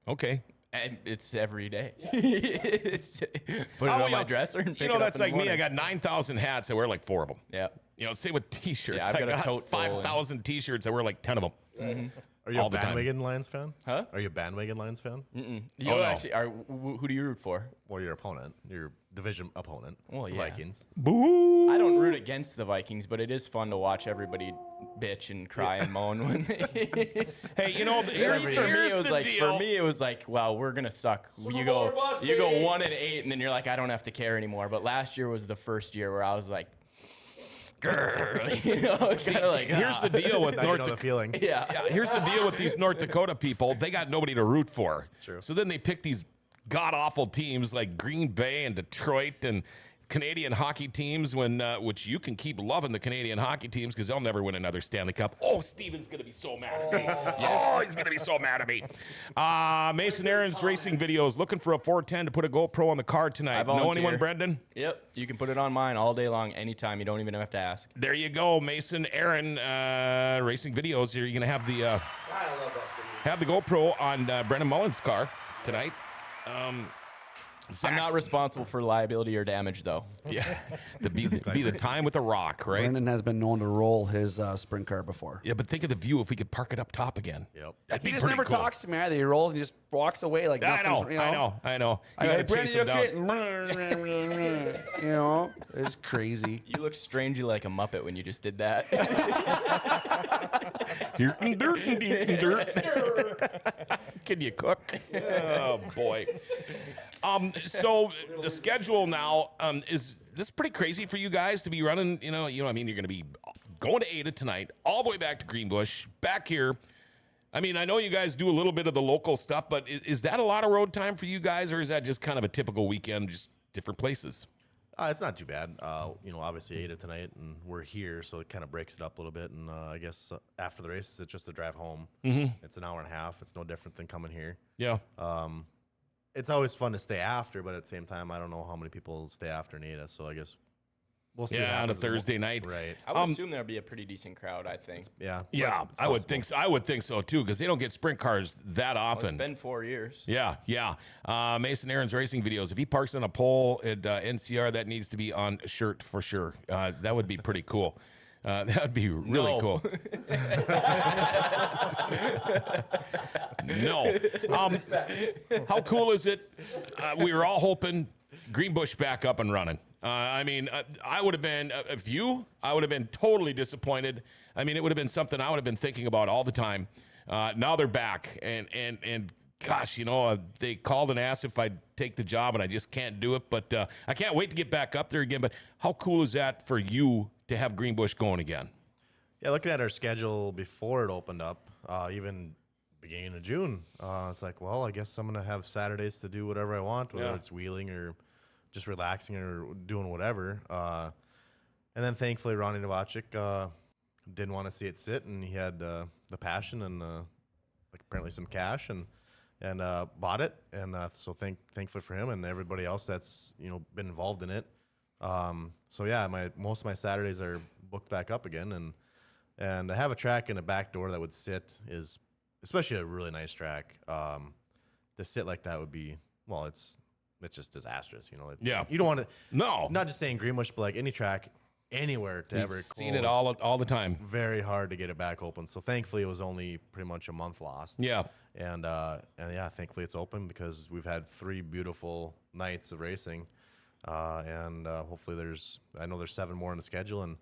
Okay. And it's every day. Put it on my dresser and pick it up that's in the like me. morning. I got 9,000 hats. I wear like 4 of them. Yeah. You know, same with T-shirts. Yeah, I've got a got tote full and- 5,000 T-shirts. I wear like 10 of them. Mm-hmm. Are you All a the time. bandwagon Lions fan? Huh? Are you a bandwagon Lions fan? You no. actually are. Who do you root for? Well, your opponent, your division opponent, Well, the yeah. Vikings. Boo! I don't root against the Vikings, but it is fun to watch everybody bitch and cry and moan when they. Hey, you know, here's For me, it was like, well, we're gonna suck. You go 1-8, and then you're like, I don't have to care anymore. But last year was the first year where I was like, grrr, you know, kind of like. Here's the deal with Now you North know the Dakota. feeling. Yeah. Here's the deal with these North Dakota people. They got nobody to root for. True. So then they pick these god-awful teams like Green Bay and Detroit and Canadian hockey teams, which you can keep loving the Canadian hockey teams because they'll never win another Stanley Cup. Oh, Steven's going to be so mad at me. Oh, he's going to be so mad at me. Mason Aaron's Racing Videos looking for a 410 to put a GoPro on the car tonight. Know volunteer. anyone, Brendan? Yep. You can put it on mine all day long, anytime. You don't even have to ask. There you go, Mason Aaron Racing Videos. You're going to have the GoPro on Brendan Mullen's car tonight. I'm not responsible for liability or damage, though. Yeah, be the time with the rock, right? Brendan has been known to roll his sprint car before. Yeah, but think of the view if we could park it up top again. Yep. That'd He be just pretty never cool. talks to me either. He rolls and he just walks away like I know, nothing's, you know? I know. I You go, gotta chase him Brendan, down. you okay? You know, it's crazy. You look strangely like a Muppet when you just did that. Here, dirt. Can you cook? Oh boy. So the schedule now is this pretty crazy for you guys to be running. You know. I mean, you're going to be going to Ada tonight, all the way back to Greenbush, back here. I mean, I know you guys do a little bit of the local stuff, but is that a lot of road time for you guys, or is that just kind of a typical weekend, just different places? It's not too bad. Obviously Ada tonight, and we're here, so it kind of breaks it up a little bit. And I guess after the races, it's just a drive home. Mm-hmm. It's an hour and a half. It's no different than coming here. Yeah. It's always fun to stay after, but at the same time, I don't know how many people stay after in Ada, so I guess we'll see. what Yeah, on a happens. Thursday night. Right. I would assume there'd be a pretty decent crowd, I think. Yeah. Yeah, It's I would possible. think so. I would think so too, because they don't get sprint cars that Well, often. it's been 4 years. Yeah. Mason Aaron's Racing Videos. If he parks on a pole at NCR, that needs to be on a shirt for sure. That would be pretty cool. That would be really No. cool. No. How cool is it? We were all hoping Greenbush back up and running. I mean, I would have been, I would have been totally disappointed. I mean, it would have been something I would have been thinking about all the time. Now they're back, and gosh, they called and asked if I'd take the job, and I just can't do it. But I can't wait to get back up there again. But how cool is that for you to have Greenbush going again? Yeah, looking at our schedule before it opened up, even beginning of June, it's like, well, I guess I'm going to have Saturdays to do whatever I want, whether Yeah. it's wheeling or just relaxing or doing whatever. And then thankfully, Ronnie Novacek didn't want to see it sit, and he had the passion and apparently some cash and bought it. And so thankfully for him and everybody else that's been involved in it. So yeah, most of my Saturdays are booked back up again, and to have a track in a back door that would sit is, especially a really nice track, to sit like that would be, well, it's just disastrous, Yeah. You don't want to. No. Not just saying Greenbush, but like any track anywhere to ever We've seen close, it all the time. very hard to get it back open. So thankfully, it was only pretty much a month lost. Yeah. And yeah, thankfully it's open because we've had 3 beautiful nights of racing, and hopefully I know there's 7 more in the schedule, and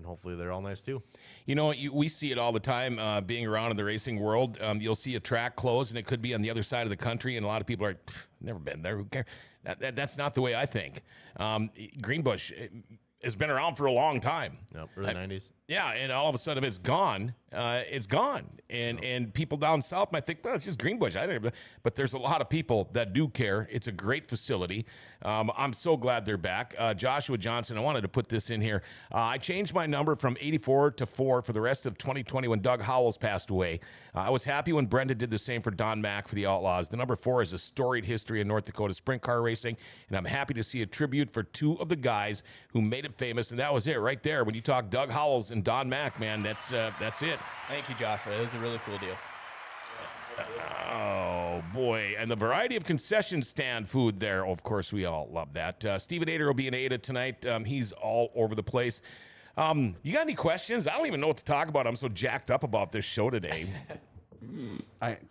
hopefully they're all nice too. We see it all the time being around in the racing world. You'll see a track close, and it could be on the other side of the country, and a lot of people are, never been there, who cares? That's not the way I think. Greenbush has been around for a long time. Yep, early 90s. Yeah, and all of a sudden, if it's gone, it's gone. And people down south might think, well, it's just Greenbush. But there's a lot of people that do care. It's a great facility. I'm so glad they're back. Joshua Johnson, I wanted to put this in here. I changed my number from 84 to 4 for the rest of 2020 when Doug Howells passed away. I was happy when Brenda did the same for Don Mack for the Outlaws. The number 4 is a storied history in North Dakota sprint car racing, and I'm happy to see a tribute for 2 of the guys who made it famous, and that was it right there. When you talk Doug Howells and Don Mack, man, that's it. Thank you, Joshua. It was a really cool deal. Oh, boy. And the variety of concession stand food there. Of course, we all love that. Stephen Ader will be in Ada tonight. He's all over the place. You got any questions? I don't even know what to talk about. I'm so jacked up about this show today.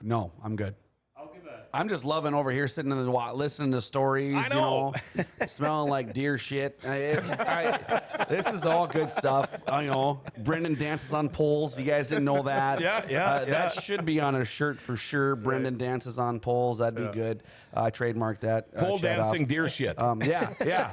No, I'm good. I'm just loving over here sitting in the listening to stories, I know. smelling like deer shit. This is all good stuff. Brendan dances on poles. You guys didn't know that. Yeah. That should be on a shirt for sure. Brendan dances on poles. That'd be good. Trademark that. Pole Chad dancing off. deer shit. Yeah.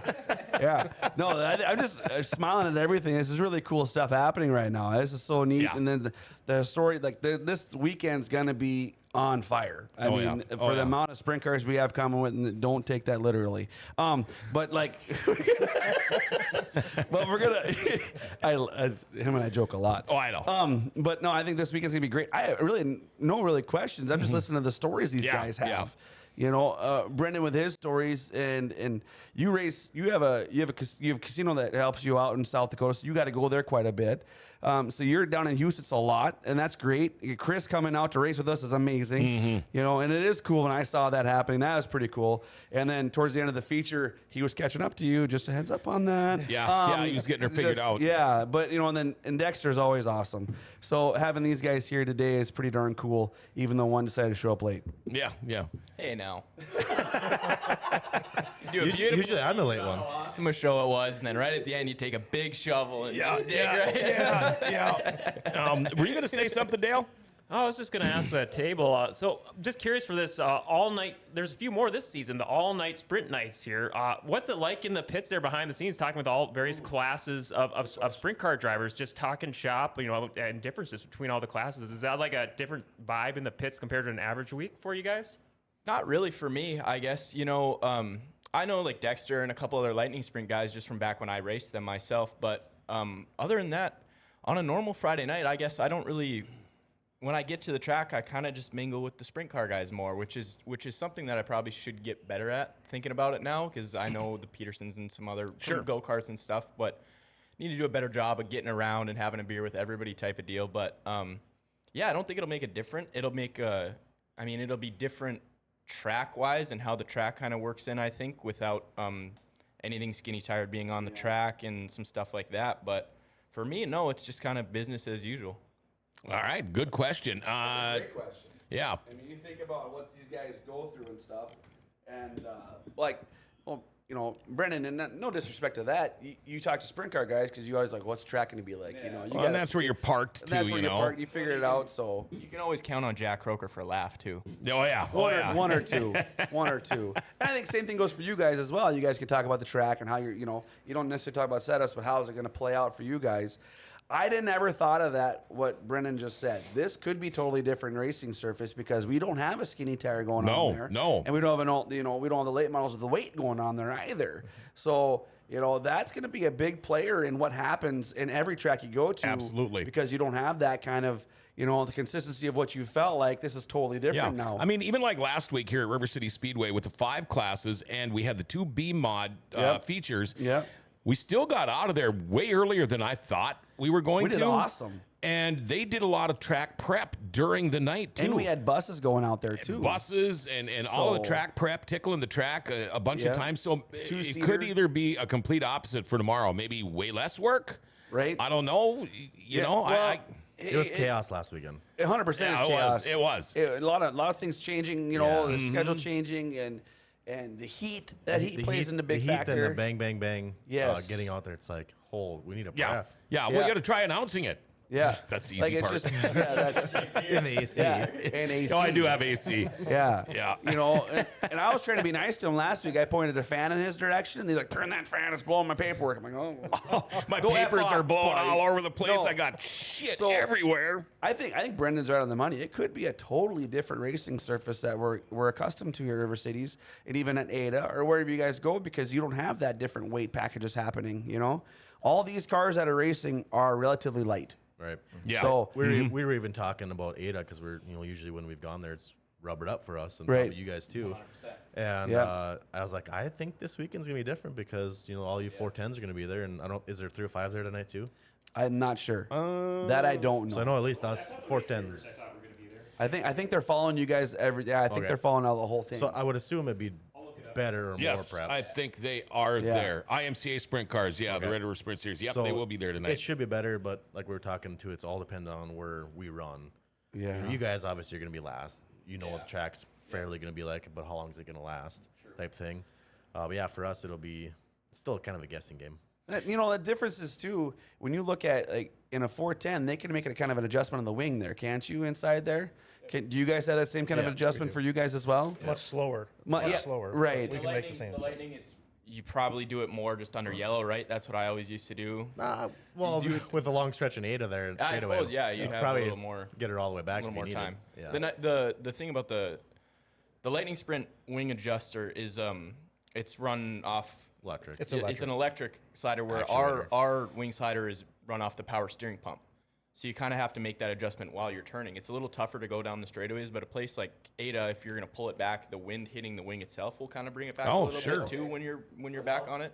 No, I'm just smiling at everything. This is really cool stuff happening right now. This is so neat. Yeah. And then the story, this weekend's gonna be on fire. I mean, for the amount of sprint cars we have coming with, and don't take that literally. But like, but we're gonna. Him and I joke a lot. Oh, I know. But no, I think this weekend's gonna be great. I really no questions. I'm just listening to the stories these guys have. Brendan with his stories, and you race. You have a casino that helps you out in South Dakota, so you got to go there quite a bit. So you're down in Houston a lot, and that's great. Chris coming out to race with us is amazing. And it is cool. When I saw that happening, that was pretty cool. And then towards the end of the feature, he was catching up to you. Just a heads up on that. Yeah, he was getting her figured out. Yeah, but and Dexter is always awesome. So having these guys here today is pretty darn cool. Even though one decided to show up late. Yeah. Hey, now. Usually I'm the late one. Awesome a show it was, and then right at the end, you take a big shovel and just dig right in. Were you going to say something, Dale? I was just going to ask that table. So just curious for this all-night. There's a few more this season, the all-night sprint nights here. What's it like in the pits there behind the scenes, talking with all various classes of sprint car drivers, just talking shop, and differences between all the classes? Is that like a different vibe in the pits compared to an average week for you guys? Not really for me, I guess. I know like Dexter and a couple other Lightning Sprint guys just from back when I raced them myself. But other than that, on a normal Friday night, I guess I don't really. When I get to the track, I kind of just mingle with the sprint car guys more, which is something that I probably should get better at thinking about it now, because I know the Petersons and some other go-karts and stuff, but need to do a better job of getting around and having a beer with everybody type of deal. But I don't think it'll make it different. It'll make it'll be different track-wise and how the track kind of works in, I think, without anything skinny tired being on the track and some stuff like that. But for me, no, it's just kind of business as usual. All right, good question. Great question. Yeah. I mean, you think about what these guys go through and stuff, and Brendan, and no disrespect to that, you talk to sprint car guys because you always like, what's track going to be like? And that's where you're parked too. That's where you're parked. You figure it out. So You can always count on Jack Croker for a laugh too. Oh yeah. one or two. And I think same thing goes for you guys as well. You guys can talk about the track and how you don't necessarily talk about setups, but how is it going to play out for you guys? I didn't ever thought of that, what Brendan just said. This could be totally different racing surface because we don't have a skinny tire going on there. No. And we don't have we don't have the late models with the weight going on there either. So, that's going to be a big player in what happens in every track you go to. Absolutely. Because you don't have that kind of, the consistency of what you felt like. This is totally different now. I mean, even like last week here at River City Speedway with the 5 classes, and we had the 2 B mod features. Yeah. We still got out of there way earlier than I thought we were going to. We did awesome. And they did a lot of track prep during the night, too. And we had buses going out there, too. Buses and all the track prep, tickling the track a bunch of times. So it could either be a complete opposite for tomorrow. Maybe way less work. Right. I don't know. It was chaos last weekend. 100% is chaos. It was. A lot of things changing, the schedule changing and the heat. That plays into big factor. The heat and the bang, bang, bang. Yes. Getting out there, it's like, we need a breath. Yeah, well, you got to try announcing it. Yeah. That's the easy part. That's In the AC. Yeah, and AC. No, I do have AC. Yeah. Yeah. And I was trying to be nice to him last week. I pointed a fan in his direction, and he's like, turn that fan, it's blowing my paperwork. I'm like, oh. My Go papers F are off, blowing buddy. all over the place. No. I got shit So- everywhere. I think Brendan's right on the money. It could be a totally different racing surface that we're accustomed to here at River Cities and even at Ada or wherever you guys go, because you don't have that different weight packages happening, All these cars that are racing are relatively light. Right. Yeah. So We were even talking about Ada because we're usually when we've gone there it's rubbered up for us and Right. probably you guys too. 100%. And I was like, I think this weekend's gonna be different because all you 410s are gonna be there, and is there 3 or 5s there tonight too? I'm not sure. That I don't know. So I know at least us 410s. I think they're following you guys every. Yeah, I think Okay. they're following out the whole thing. So I would assume it'd be better or Yes, more prep. I think they are there. IMCA sprint cars, the Red River Sprint Series. Yep, So they will be there tonight. It should be better, but like we were talking to, it's all dependent on where we run. Yeah. You guys obviously are going to be last. You know what the track's fairly going to be like, but how long is it going to last type thing. But yeah, for us, it'll be still kind of a guessing game. You know, the difference is too, when you look at like in a 410, they can make it a kind of an adjustment on the wing there, can't you, inside there? Do you guys have that same kind of Yeah, adjustment we do. for you guys as well? Much slower. Yeah, Slower. but right. We can make the same. The lightning, it's you probably do it more just under yellow, right? That's what I always used to do. Well, with the long stretch in Ada there, I straight away, suppose, yeah, you have probably a little more, get it all the way back. a little if more you need time. It. Yeah. The thing about the lightning sprint wing adjuster is it's run off. Electric. It's It's an electric slider where Actuator. our wing slider is run off the power steering pump. So you kind of have to make that adjustment while you're turning. It's a little tougher to go down the straightaways, but a place like Ada, if you're going to pull it back, the wind hitting the wing itself will kind of bring it back a little bit too when you're back on it.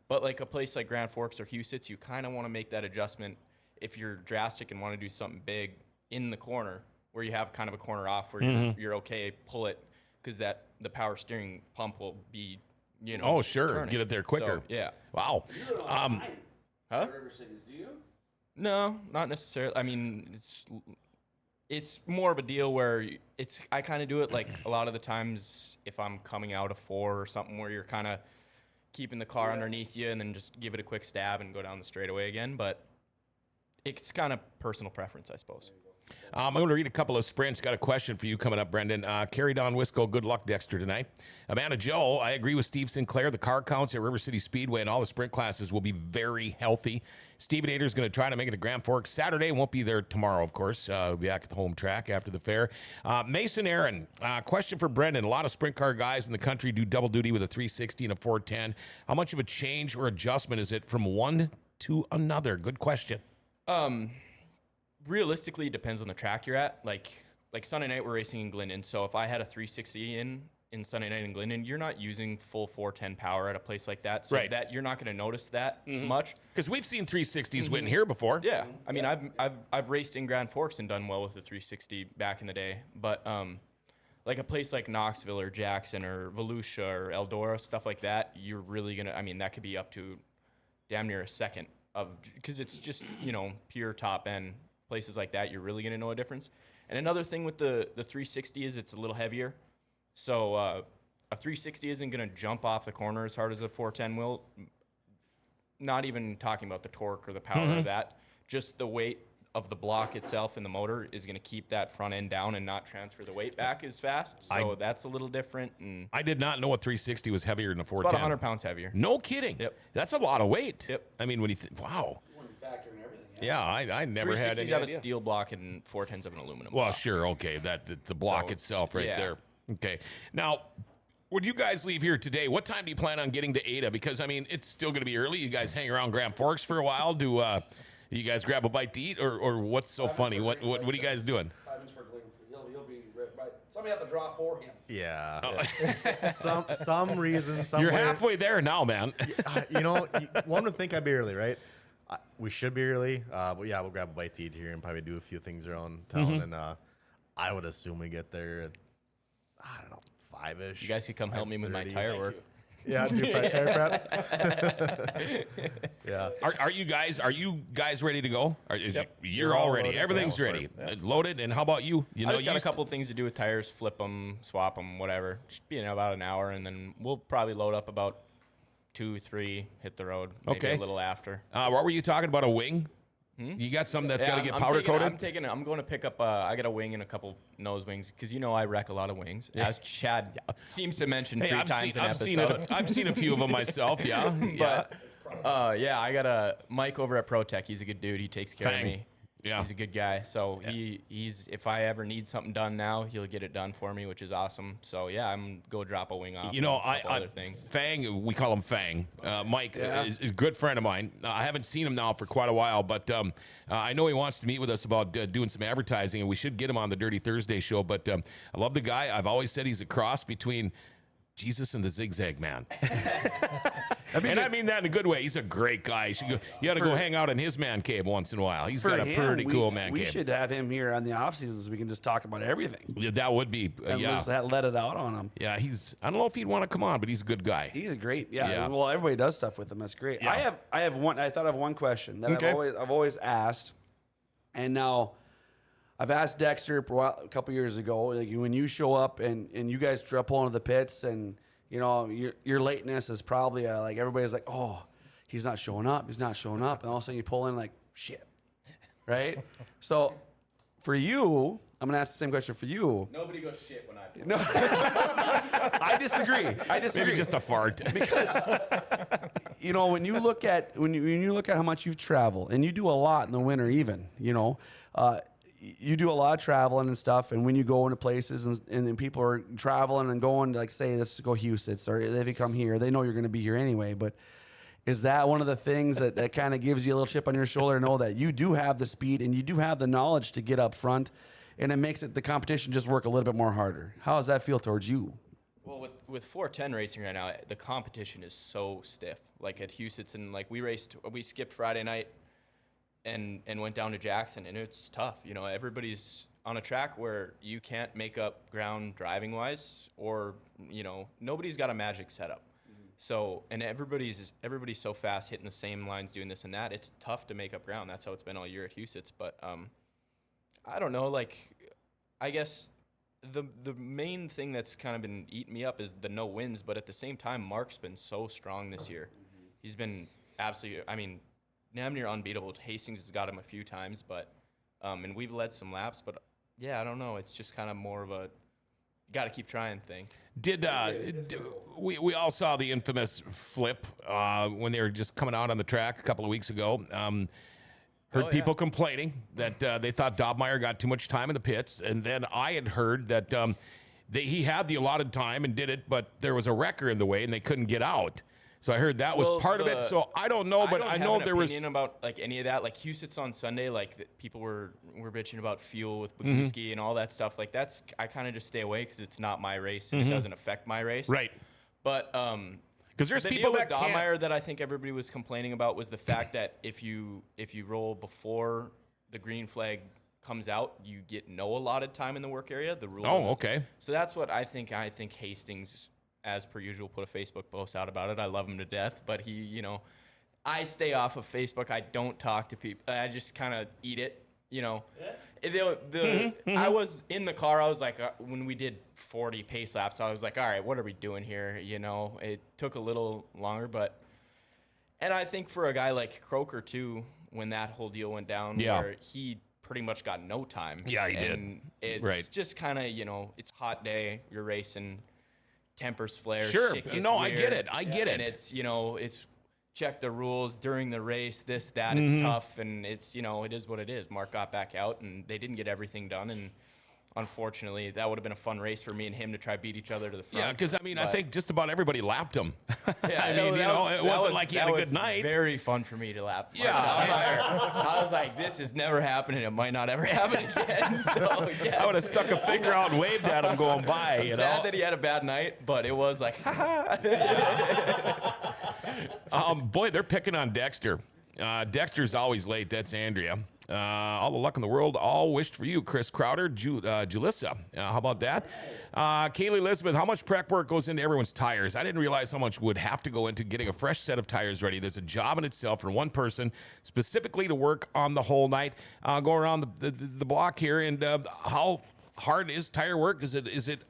But like a place like Grand Forks or Huset's, you kind of want to make that adjustment if you're drastic and want to do something big in the corner where you have kind of a corner off where you're okay, pull it because the power steering pump will be, turning. Get it there quicker. So, yeah. Wow. Huh? No, not necessarily. I mean, it's more of a deal where I kind of do it like a lot of the times if I'm coming out of 4 or something where you're kind of keeping the car underneath you and then just give it a quick stab and go down the straightaway again. But it's kind of personal preference, I suppose. I'm going to read a couple of sprints. Got a question for you coming up, Brendan. Carry Don Wisco, good luck, Dexter, tonight. Amanda Joe, I agree with Steve Sinclair. The car counts at River City Speedway and all the sprint classes will be very healthy. Steven Ader's going to try to make it to Grand Forks Saturday. Won't be there tomorrow, of course. We'll be back at the home track after the fair. Mason Aaron, question for Brendan. A lot of sprint car guys in the country do double duty with a 360 and a 410. How much of a change or adjustment is it from one to another? Good question. Realistically, it depends on the track you're at. Like Sunday night, we're racing in Glendon. So if I had a 360 in Sunday night in Glendon, you're not using full 410 power at a place like that. So that you're not going to notice that much. Because we've seen 360s win here before. Yeah, I mean, I've raced in Grand Forks and done well with the 360 back in the day. But like a place like Knoxville or Jackson or Volusia or Eldora, stuff like that, you're really gonna. I mean, that could be up to damn near a second because it's just pure top end. Places like that, you're really going to know a difference. And another thing with the 360 is it's a little heavier. So a 360 isn't going to jump off the corner as hard as a 410 will. Not even talking about the torque or the power of that. Just the weight of the block itself and the motor is going to keep that front end down and not transfer the weight back as fast. So that's a little different. And I did not know a 360 was heavier than a 410. it's about 100 pounds heavier. No kidding. Yep. That's a lot of weight. Yep. I mean, when you think, wow. Yeah, I never had 360s any have idea. a steel block and 410s have an aluminum Well, block. sure, okay, the block So itself right yeah. there. Okay, now, would you guys leave here today? What time do you plan on getting to Ada? Because I mean, it's still going to be early. You guys hang around Grand Forks for a while. Do you guys grab a bite to eat, or what's so funny? What are you guys doing? 5 minutes for Glenn. He'll be right. Somebody have to draw for him. Yeah. Some reason, some You're way- halfway there now, man. One would think I'd be early, right? We should be early, but yeah, we'll grab a bite to eat here and probably do a few things around town. And I would assume we get there at, I don't know, 5-ish. You guys could come help me with my 5:30. tire work. Yeah, do tire prep. Yeah. Are you guys ready to go? You're We're all all ready. loaded for Everything's the most ready. part. It's loaded. And how about you? I just got a couple things to do with tires, flip them, swap them, whatever. Just be in about an hour, and then we'll probably load up about 2, 3, hit the road, maybe Okay. a little after. What were you talking about? A wing? You got something that's got to get I'm powder taking- coated? I'm going to pick up. I got a wing and a couple nose wings because I wreck a lot of wings, as Chad seems to mention 3 times an episode. I've seen a few of them myself. Yeah, But I got a Mike over at ProTech. He's a good dude. He takes care Fang. of me. Yeah. He's a good guy. So he's if I ever need something done now, he'll get it done for me, which is awesome. So yeah, I'm go drop a wing off. and a couple other things. Fang, we call him Fang. Mike is a good friend of mine. I haven't seen him now for quite a while, but I know he wants to meet with us about doing some advertising, and we should get him on the Dirty Thursday show. But I love the guy. I've always said he's a cross between Jesus and the Zigzag Man. And I mean that in a good way. He's a great guy. You got to go hang out in his man cave once in a while. He's got a pretty cool man cave. We should have him here on the off season so we can just talk about everything. Yeah, that would be, And just let it out on him. Yeah, I don't know if he'd want to come on, but he's a good guy. He's a great, yeah. Yeah. Well, everybody does stuff with him. That's great. Yeah. I have one. I thought of one question that Okay. I've always asked, and now I've asked Dexter a couple years ago. Like when you show up and you guys pull into the pits, and you know your lateness is probably like everybody's like, oh, he's not showing up. He's not showing up, and all of a sudden you pull in like shit, right? So for you, I'm gonna ask the same question for you. Nobody goes shit when I play. No, I disagree. Maybe just a fart. Because you know when you look at how much you've traveled, and you do a lot in the winter, even you do a lot of traveling and stuff, and when you go into places and then people are traveling and going, like say let's go Houston, or they come here, they know you're going to be here anyway. But is that one of the things that kind of gives you a little chip on your shoulder to know that you do have the speed and you do have the knowledge to get up front, and it makes the competition just work a little bit more harder? How does that feel towards you? Well, with 410 racing right now, the competition is so stiff. Like at Houston, like we skipped Friday night and went down to Jackson, and it's tough. You know, everybody's on a track where you can't make up ground driving wise, or you know, nobody's got a magic setup. So, and everybody's so fast hitting the same lines, doing this and that. It's tough to make up ground. That's how it's been all year at Houston. But I don't know. Like, I guess the main thing that's kind of been eating me up is the no wins. But at the same time, Mark's been so strong this year. He's been absolutely. I mean, damn near unbeatable. Hastings has got him a few times, but and we've led some laps. But yeah, I don't know. It's just kind of more of a got to keep trying thing. We all saw the infamous flip when they were just coming out on the track a couple of weeks ago. Heard people complaining that they thought Dobmeyer got too much time in the pits, and then I had heard that he had the allotted time and did it, but there was a wrecker in the way and they couldn't get out. So I heard that was part of it. So I don't know, but I know there was about like any of that. Like Houston's on Sunday, like people were bitching about fuel with Bogusky and all that stuff. Like that's I kind of just stay away because it's not my race and it doesn't affect my race. Right. But because there's the people deal that with Dobmeyer that I think everybody was complaining about was the fact that if you roll before the green flag comes out, you get no allotted time in the work area. The rule. Oh, okay. So that's what I think. I think Hastings, as per usual, put a Facebook post out about it. I love him to death, but he, you know, I stay off of Facebook. I don't talk to people. I just kind of eat it, you know. I was in the car. I was like, when we did 40 pace laps, I was like, all right, what are we doing here? You know, it took a little longer, and I think for a guy like Croker too, when that whole deal went down, where he pretty much got no time. Yeah, he did. And it's just kind of, you know, it's a hot day. You're racing. Tempers flare. Sure. Shit gets No, weird, I get it. I get it. And it's, you know, it's check the rules during the race, this, that. It's tough, and it's, you know, it is what it is. Mark got back out, and they didn't get everything done, and unfortunately, that would have been a fun race for me and him to try beat each other to the front. Yeah, because, I mean, I think just about everybody lapped him. Yeah, I mean, it wasn't like he had a good night. Very fun for me to lap. Yeah. I was like, this is never happening. It might not ever happen again. So, yes. I would have stuck a finger out and waved at him going by. I'm you sad know? that he had a bad night, but it was like, Boy, they're picking on Dexter. Dexter's always late. That's Andrea. All the luck in the world. All wished for you, Chris Crowder, Julissa. How about that? Kaylee Elizabeth, how much prep work goes into everyone's tires? I didn't realize how much would have to go into getting a fresh set of tires ready. There's a job in itself for one person specifically to work on the whole night. Go around the block here, and how hard is tire work? Is it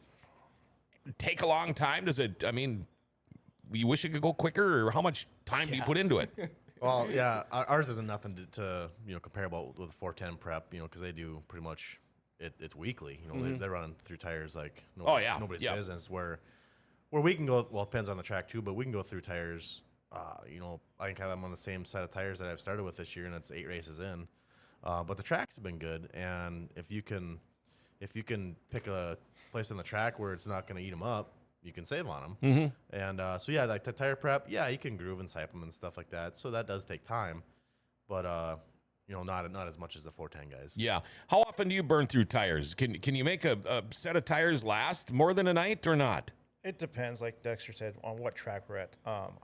take a long time? I mean, you wish it could go quicker, or how much time do you put into it? Well, yeah, ours isn't nothing to you know, comparable with the 410 prep, you know, because they do pretty much it's weekly. You know, they're running through tires like nobody's business. Where we can go, well, it depends on the track too, but we can go through tires. You know, I think I'm on the same set of tires that I've started with this year, and it's 8 races in. But the tracks have been good, and if you can pick a place on the track where it's not going to eat them up, you can save on them. And so yeah, like the tire prep, yeah, you can groove and sipe them and stuff like that. So that does take time, but you know, not as much as the 410 guys. Yeah. How often do you burn through tires? Can you make a set of tires last more than a night or not? It depends, like Dexter said, on what track we're at.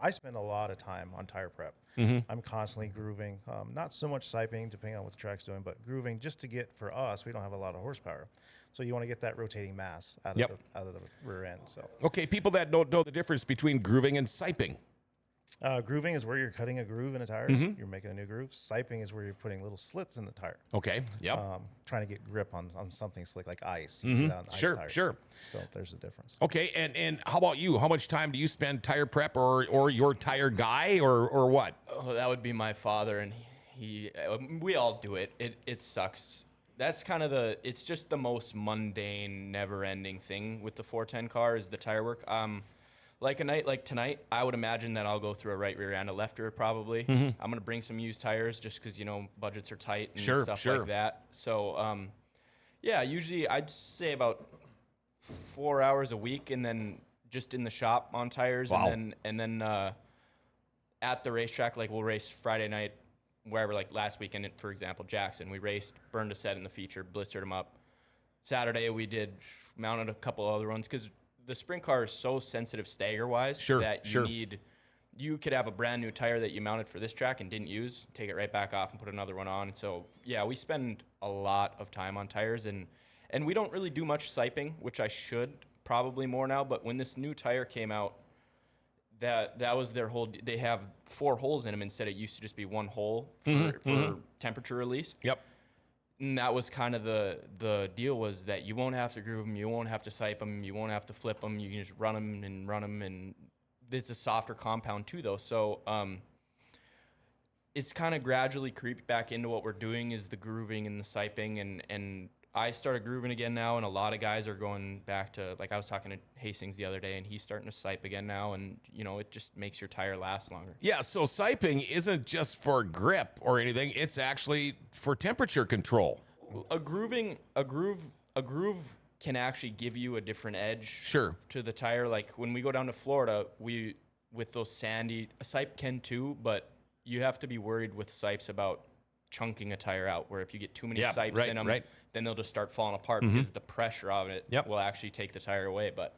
I spend a lot of time on tire prep. I'm constantly grooving, not so much siping, depending on what the track's doing, but grooving just to get, for us, we don't have a lot of horsepower. So you want to get that rotating mass out of the rear end. So Okay, people that don't know the difference between grooving and siping. grooving is where you're cutting a groove in a tire. You're making a new groove. Siping is where you're putting little slits in the tire. Okay, yep. Trying to get grip on something slick like ice. You see that on ice Sure, tires. sure. So there's a difference. Okay, and how about you? How much time do you spend tire prep or your tire guy or what? Oh, that would be my father, and he we all do it. It sucks. That's kind of it's just the most mundane, never-ending thing with the 410 car is the tire work. Like a night like tonight, I would imagine that I'll go through a right rear and a left rear probably. I'm going to bring some used tires just because, budgets are tight and stuff like that. So, yeah, usually I'd say about 4 hours a week and then just in the shop on tires. Wow. And then at the racetrack, like we'll race Friday night, wherever, like last weekend, for example, Jackson, we raced, burned a set in the feature, blistered them up. Saturday we mounted a couple other ones because the sprint car is so sensitive stagger-wise that you could have a brand new tire that you mounted for this track and didn't use, take it right back off and put another one on. And so, yeah, we spend a lot of time on tires, and we don't really do much siping, which I should probably more now. But when this new tire came out, that was their whole. They have 4 holes in them instead. It used to just be 1 hole for temperature release. Yep. And that was kind of the deal, was that you won't have to groove them, you won't have to sipe them, you won't have to flip them, you can just run them, and it's a softer compound too, though. So it's kind of gradually creeped back into what we're doing is the grooving and the siping, and I started grooving again now, and a lot of guys are going back to, like I was talking to Hastings the other day, and he's starting to sipe again now, and it just makes your tire last longer. Yeah, so siping isn't just for grip or anything, it's actually for temperature control. A groove can actually give you a different edge to the tire. Like when we go down to Florida, with those sandy, a sipe can too, but you have to be worried with sipes about chunking a tire out, where if you get too many sipes in them, then they'll just start falling apart because the pressure of it will actually take the tire away. But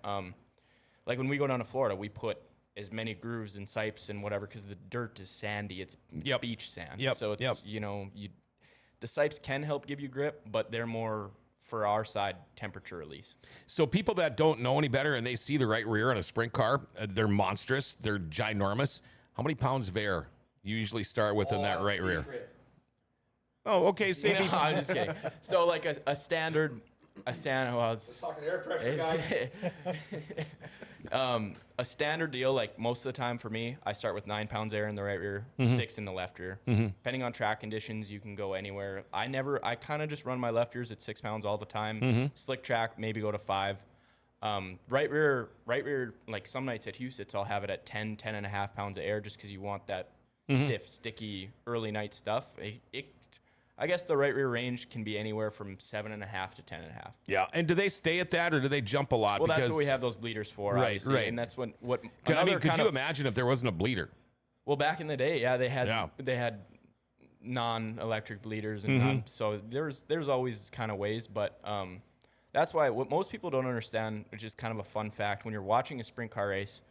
like when we go down to Florida, we put as many grooves and sipes and whatever because the dirt is sandy. It's beach sand. So it's, the sipes can help give you grip, but they're more, for our side, temperature release. So people that don't know any better and they see the right rear on a sprint car, they're monstrous, they're ginormous. How many pounds of air you usually start with in that right rear? Oh, okay. No, I'm just kidding. So like a standard, well, it's talking air pressure, guys. A standard deal, like most of the time for me, I start with 9 pounds air in the right rear, 6 in the left rear. Depending on track conditions, you can go anywhere. I kind of just run my left rears at 6 pounds all the time. Slick track, maybe go to 5. Right rear, like some nights at Huset's, I'll have it at 10 and a half pounds of air just because you want that stiff, sticky, early night stuff. I guess the right rear range can be anywhere from 7.5 to 10.5. Yeah, and do they stay at that or do they jump a lot? Well, that's what we have those bleeders for, obviously. Right. And that's what. Could you imagine if there wasn't a bleeder? Well, back in the day, they had non-electric bleeders, and so there's always kind of ways, but that's why what most people don't understand, which is kind of a fun fact, when you're watching a sprint car race,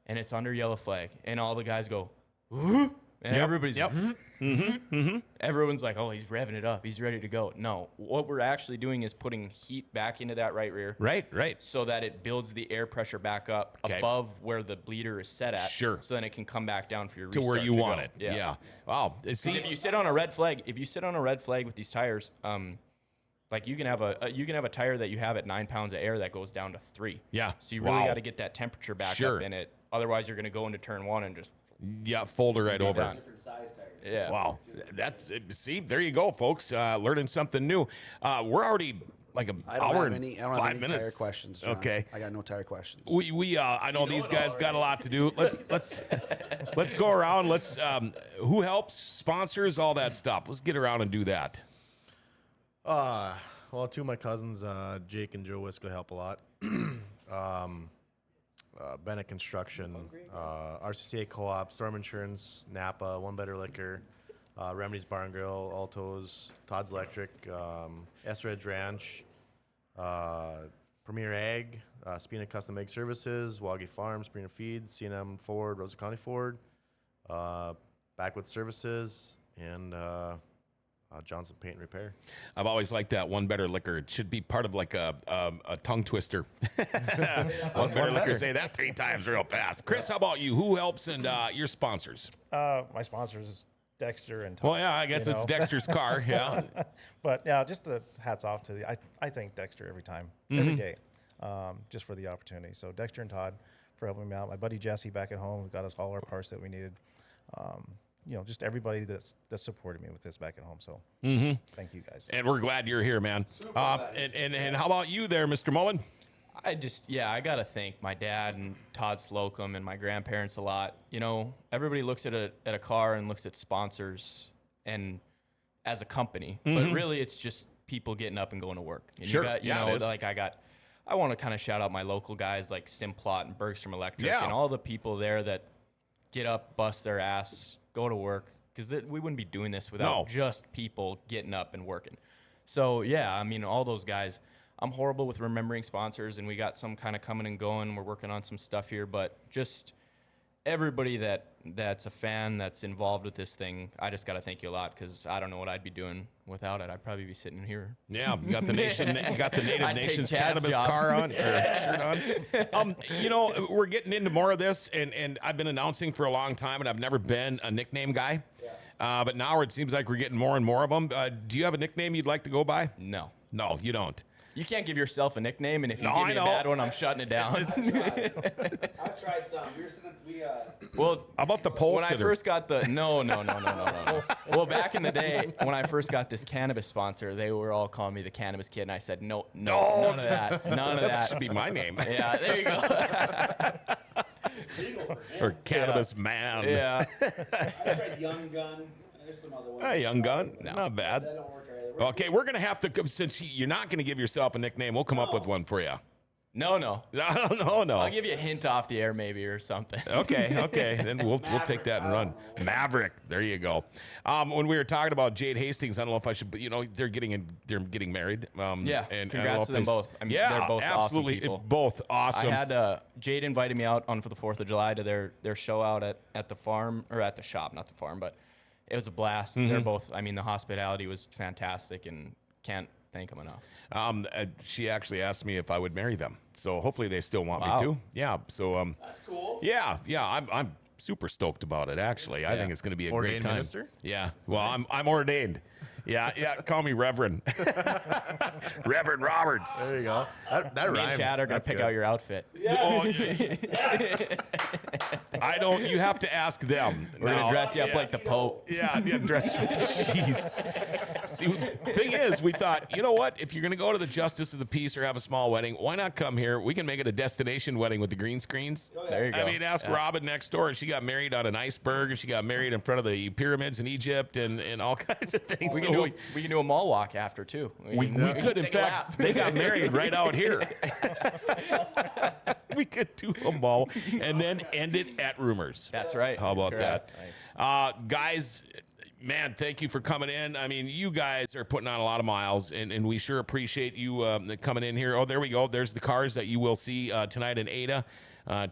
and it's under yellow flag, and all the guys go, "Woo!" And everybody's everyone's like, oh, he's revving it up, he's ready to go. No, what we're actually doing is putting heat back into that right rear, right, so that it builds the air pressure back up above where the bleeder is set at, so then it can come back down for your restart to where you want it. Yeah. Wow. See, if you sit on a red flag, with these tires, like you can have a tire that you have at 9 pounds of air that goes down to 3. Yeah. So you really got to get that temperature back up in it. Otherwise, you're going to go into turn 1 and just fold it right over. Different size tires. Yeah. Wow. See, there you go, folks. Learning something new. We're already like an hour and 5 minutes. I don't have any tire questions, John. Okay. I got no tire questions. I know these guys got a lot to do. Let's go around. Who helps, sponsors, all that stuff. Let's get around and do that. Well, 2 of my cousins, Jake and Joe Wisco, help a lot. Bennett Construction, RCCA Co-op, Storm Insurance, Napa, One Better Liquor, Remedies Bar and Grill, Altos, Todd's Electric, S Ridge Ranch, Premier Ag, Spina Custom Egg Services, Waggy Farms, Spina Feeds, C&M Ford, Rosa County Ford, Backwoods Services, and Johnson Paint and Repair. I've always liked that One Better Liquor. It should be part of like a tongue twister. One Better Liquor. Say that 3 times real fast. Chris, how about you? Who helps and your sponsors? My sponsors, Dexter and Tom. Well, yeah, I guess it's Dexter's car. Yeah. But yeah, just hats off to I thank Dexter every time, every day, just for the opportunity. So Dexter and Todd for helping me out. My buddy Jesse back at home who got us all our parts that we needed. Just everybody that supported me with this back at home. So thank you guys. And we're glad you're here, man. And how about you there, Mr. Mullen? I got to thank my dad and Todd Slocum and my grandparents a lot. Everybody looks at a car and looks at sponsors and as a company, but really it's just people getting up and going to work. And sure. I want to kind of shout out my local guys like Simplot and Bergstrom Electric and all the people there that get up, bust their ass, go to work, because we wouldn't be doing this without just people getting up and working. So, all those guys, I'm horrible with remembering sponsors, and we got some kind of coming and going. We're working on some stuff here, but just everybody that's a fan that's involved with this thing, I just got to thank you a lot, because I don't know what I'd be doing without it. I'd probably be sitting here. Yeah, you got the Native Nations cannabis car on, or shirt on. We're getting into more of this, and I've been announcing for a long time, and I've never been a nickname guy. But now it seems like we're getting more and more of them. Do you have a nickname you'd like to go by? No. No, you don't. You can't give yourself a nickname, and if you give me a bad one, I'm shutting it down. I've tried some. Well, how about the pole when sitter? I first got the no. Well, back in the day when I first got this cannabis sponsor, they were all calling me the cannabis kid, and I said no, none of that, That should be my name. Yeah, there you go. Or cannabis man. Yeah. I tried Young Gun. There's some other ones. Hey, Young Gun. Not bad. That don't work either. Okay, we're going to have to, since you're not going to give yourself a nickname, we'll come up with one for you. No. No. I'll give you a hint off the air maybe or something. Okay. Then we'll take that and run. Maverick. There you go. When we were talking about Jade Hastings, I don't know if I should, but they're getting married. And congrats to them both. They're both absolutely awesome people. Both awesome. I had Jade invited me out for the 4th of July to their show out at the farm, or at the shop, not the farm, but it was a blast. They're both, the hospitality was fantastic, and can't thank them enough. She actually asked me if I would marry them, so hopefully they still want me to. Yeah. So that's cool. Yeah. I'm super stoked about it. Actually, I think it's going to be a great time. Minister? Yeah. Well, I'm ordained. Yeah. Call me Reverend. Reverend Roberts. There you go. That Me rhymes. and Chad are gonna That's pick good. out your outfit. I don't. You have to ask them. We're gonna dress you up like the Pope. Yeah, dress. Jeez. See, thing is, we thought, you know what? If you're going to go to the Justice of the Peace or have a small wedding, why not come here? We can make it a destination wedding with the green screens. There you go. Ask Robin next door. She got married on an iceberg, and she got married in front of the pyramids in Egypt, and all kinds of things. We can do a mall walk after too. We could, in take a fact, lap. they got married right out here. We could do a mall and then end it at Rumors. That's right. How about Correct. that? Guys, man, thank you for coming in. You guys are putting on a lot of miles, and we sure appreciate you coming in here. Oh, there we go. There's the cars that you will see tonight in Ada.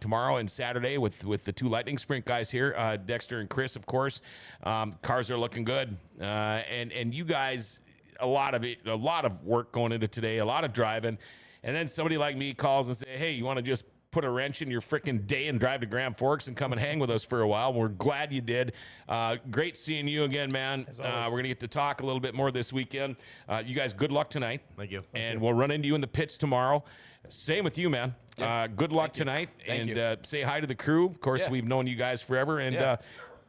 Tomorrow and Saturday with the 2 Lightning Sprint guys here, Dexter and Chris, of course. Cars are looking good, and you guys, a lot of work going into today, a lot of driving, and then somebody like me calls and say, hey, you want to just put a wrench in your freaking day and drive to Grand Forks and come and hang with us for a while. We're glad you did. Great seeing you again, man. We're going to get to talk a little bit more this weekend. You guys, good luck tonight. Thank you. And we'll run into you in the pits tomorrow. Same with you, man. Good luck tonight. Thank you. And say hi to the crew. Of course, we've known you guys forever. And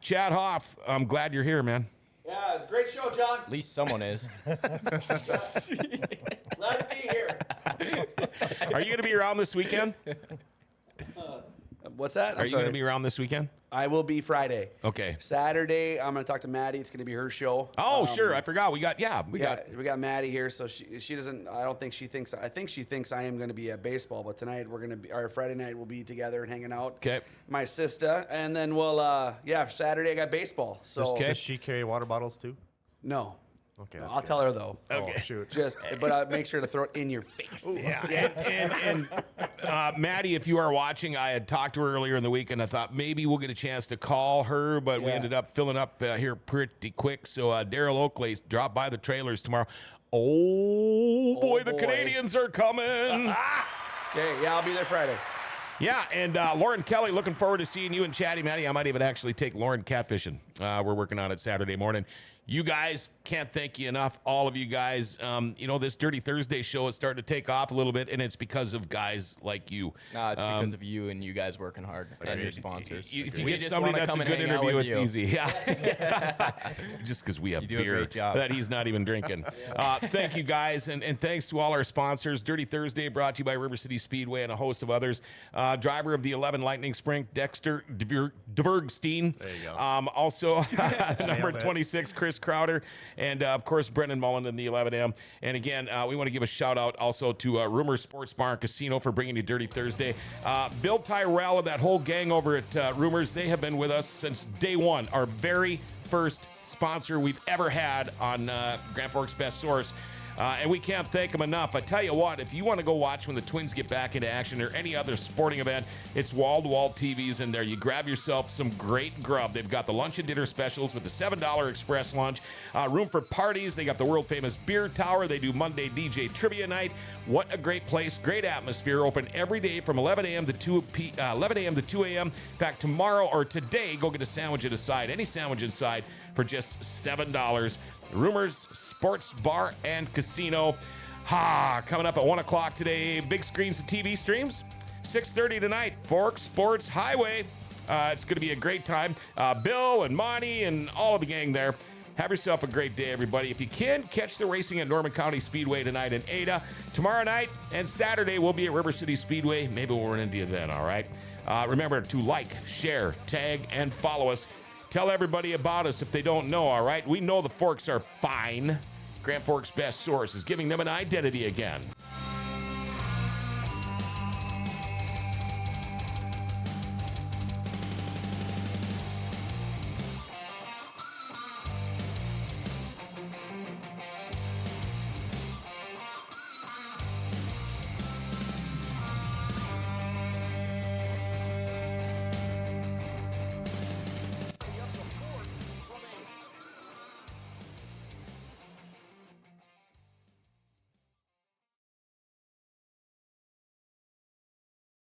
Chad Hoff, I'm glad you're here, man. Yeah, it's a great show, John. At least someone is. Glad to be here. Are you going to be around this weekend? What's that? Are you going to be around this weekend? I will be Friday. Okay. Saturday, I'm going to talk to Maddie. It's going to be her show. Oh, sure. I forgot. We got Maddie here. So she doesn't. I don't think she thinks. I think she thinks I am going to be at baseball. But tonight we're going to be. Our Friday night we'll be together and hanging out. Okay. My sister, and then we'll. Saturday I got baseball. So Okay. Does she carry water bottles too? no. Okay, I'll tell her though. Oh, shoot. Just, but make sure to throw it in your face. Okay. Oh, Shoot. Just, but make sure to throw it in your face. Yeah, and Maddie, if you are watching, I had talked to her earlier in the week, and I thought maybe we'll get a chance to call her, but we Yeah. ended up filling up here pretty quick. So Daryl Oakley, drop by the trailers tomorrow. Oh boy, the boy. Canadians are coming. Okay, yeah, I'll be there Friday. Yeah, and Lauren Kelly, looking forward to seeing you and Chatty Matty. I might even actually take Lauren catfishing. We're working on it Saturday morning. You guys, can't thank you enough, all of you guys. This Dirty Thursday show is starting to take off a little bit, and it's because of guys like you. No, it's because of you and you guys working hard and your sponsors. If you We get just somebody wanna that's a come and good hang out interview, with it's you. easy. Yeah. Just because we have You do a beer great job. that he's not even drinking. Thank you guys, and thanks to all our sponsors. Dirty Thursday brought to you by River City Speedway and a host of others. Driver of the 11 Lightning Sprint, Dexter Dvergsten. There you go. Also, number Nailed it. 26, Chris Crowder. And, of course, Brendan Mullen in the 11M. And, again, we want to give a shout-out also to Rumor Sports Bar and Casino for bringing you Dirty Thursday. Bill Tyrell and that whole gang over at Rumors, they have been with us since day one, our very first sponsor we've ever had on Grand Forks Best Source. And we can't thank them enough. I tell you what, if you want to go watch when the Twins get back into action or any other sporting event, it's wall-to-wall TVs in there. You grab yourself some great grub. They've got the lunch and dinner specials with the $7 express lunch. Room for parties. They got the world-famous beer tower. They do Monday DJ trivia night. What a great place. Great atmosphere. Open every day from 11 a.m. to 2 a.m. In fact, tomorrow or today, go get a sandwich at a side. Any sandwich inside for just $7. Rumors Sports Bar and Casino. Coming up at 1 o'clock today, big screens and TV streams. 6:30 tonight, Forks Sports Highway. It's going to be a great time. Bill and Monty and all of the gang there. Have yourself a great day, everybody. If you can, catch the racing at Norman County Speedway tonight in Ada. Tomorrow night and Saturday, we'll be at River City Speedway. Maybe we'll run into you then, all right? Remember to like, share, tag, and follow us. Tell everybody about us if they don't know, all right? We know the Forks are fine. Grand Forks Best Source is giving them an identity again.